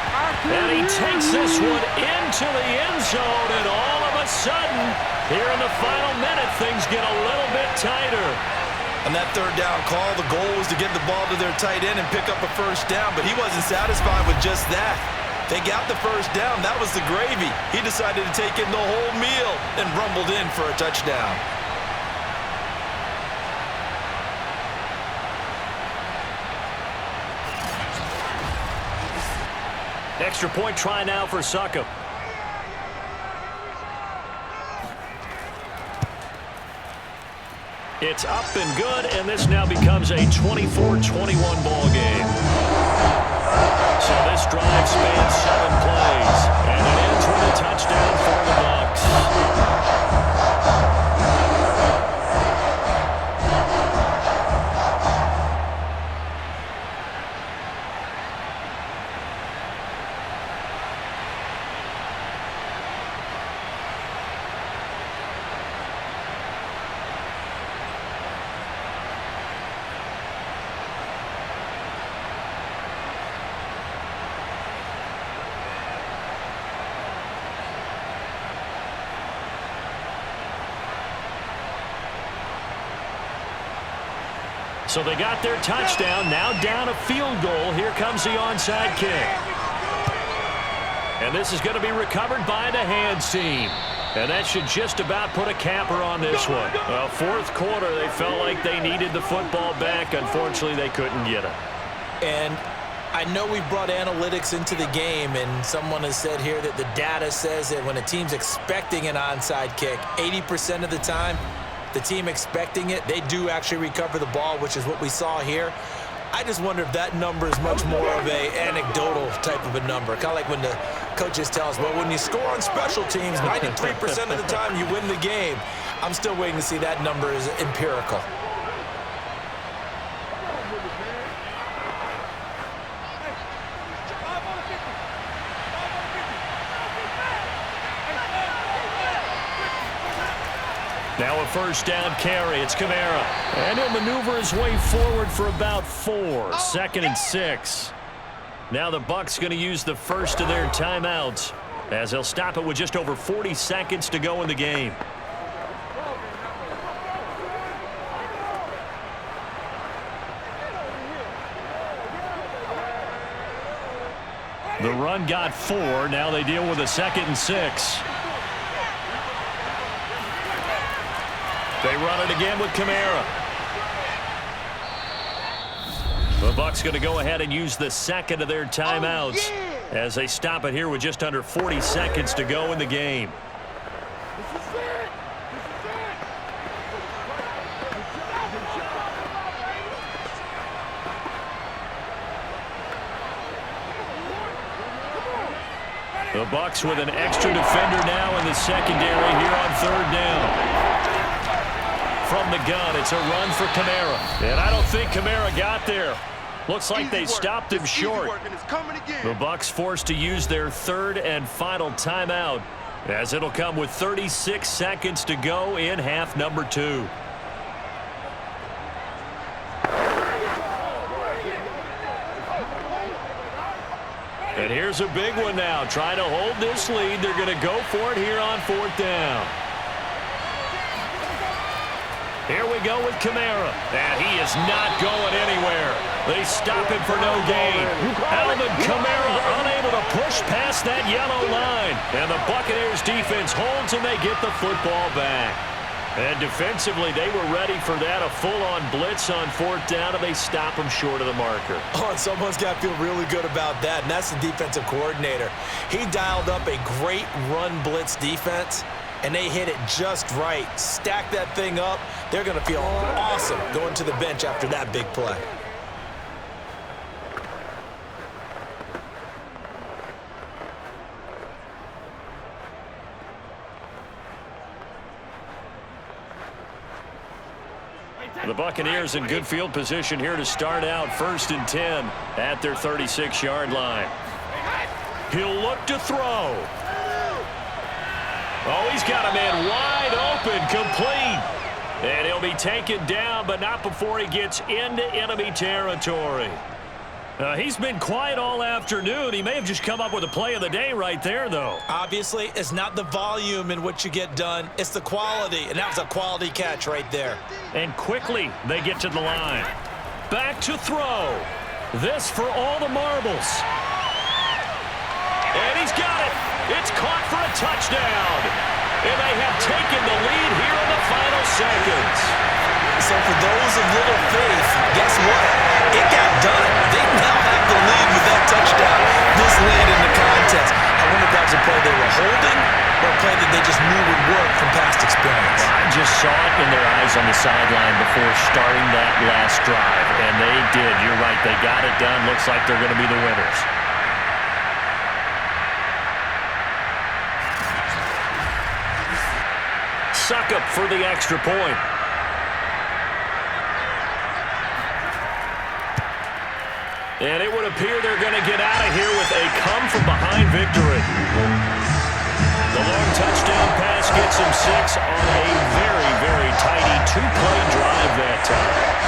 And he takes this one into the end zone, and all of a sudden, here in the final minute, things get a little bit tighter. On that third down call, the goal was to get the ball to their tight end and pick up a first down, but he wasn't satisfied with just that. They got the first down. That was the gravy. He decided to take in the whole meal and rumbled in for a touchdown. Extra point try now for Suckup. It's up and good, and this now becomes a 24-21 ball game. So this drive spans 7 plays, and it ends with a touchdown for the Bucs. So they got their touchdown, now down a field goal. Here comes the onside kick. And this is going to be recovered by the hands team. And that should just about put a capper on this one. Well, fourth quarter, they felt like they needed the football back. Unfortunately, they couldn't get it. And I know we brought analytics into the game, and someone has said here that the data says that when a team's expecting an onside kick, 80% of the time, the team expecting it, they do actually recover the ball, which is what we saw here. I just wonder if that number is much more of a anecdotal type of a number. Kind of like when the coaches tell us, well, when you score on special teams, 93% of the time you win the game. I'm still waiting to see that number is empirical. Now a first down carry. It's Kamara. And he'll maneuver his way forward for about 4. 2nd and 6. Now the Bucs going to use the first of their timeouts as they'll stop it with just over 40 seconds to go in the game. The run got 4. Now they deal with a 2nd and 6. They run it again with Kamara. The Bucs going to go ahead and use the second of their timeouts as they stop it here with just under 40 seconds to go in the game. The Bucs with an extra defender now in the secondary here on third down. From the gun, it's a run for Kamara. And I don't think Kamara got there. Looks like they stopped him short. The Bucs forced to use their third and final timeout as it'll come with 36 seconds to go in half number 2. And here's a big one now. Trying to hold this lead. They're going to go for it here on 4th down. Here we go with Kamara. And he is not going anywhere. They stop him for no gain. Alvin Kamara unable to push past that yellow line. And the Buccaneers defense holds and they get the football back. And defensively, they were ready for that. A full-on blitz on 4th down, and they stop him short of the marker. Oh, and someone's got to feel really good about that, and that's the defensive coordinator. He dialed up a great run blitz defense, and they hit it just right. Stack that thing up. They're going to feel awesome going to the bench after that big play. The Buccaneers in good field position here to start out 1st and 10 at their 36-yard line. He'll look to throw. Oh, he's got a man wide open, complete. And he'll be taken down, but not before he gets into enemy territory. He's been quiet all afternoon. He may have just come up with a play of the day right there, though. Obviously, it's not the volume in which you get done. It's the quality, and that was a quality catch right there. And quickly, they get to the line. Back to throw. This for all the marbles. And he's got it. It's caught for a touchdown. And they have taken the lead here in the final seconds. So for those of little faith, guess what? It got done. They now have the lead with that touchdown this late in the contest. I wonder if that was a play they were holding or a play that they just knew would work from past experience. I just saw it in their eyes on the sideline before starting that last drive, and they did. You're right. They got it done. Looks like they're going to be the winners. Suckup for the extra point. And it would appear they're going to get out of here with a come-from-behind victory. The long touchdown pass gets him 6 on a very, very tidy 2-play drive that time.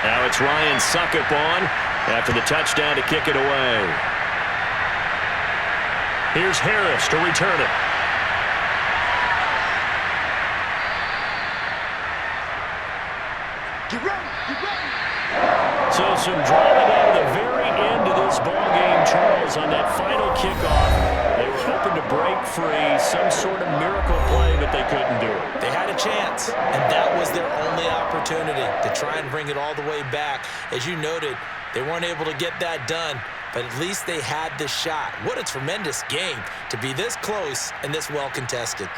Now it's Ryan Suckup on after the touchdown to kick it away. Here's Harris to return it. So some drama down to the very end of this ball game, Charles, on that final kickoff. They were hoping to break free, some sort of miracle play, but they couldn't do it. They had a chance, and that was their only opportunity to try and bring it all the way back. As you noted, they weren't able to get that done, but at least they had the shot. What a tremendous game to be this close and this well contested.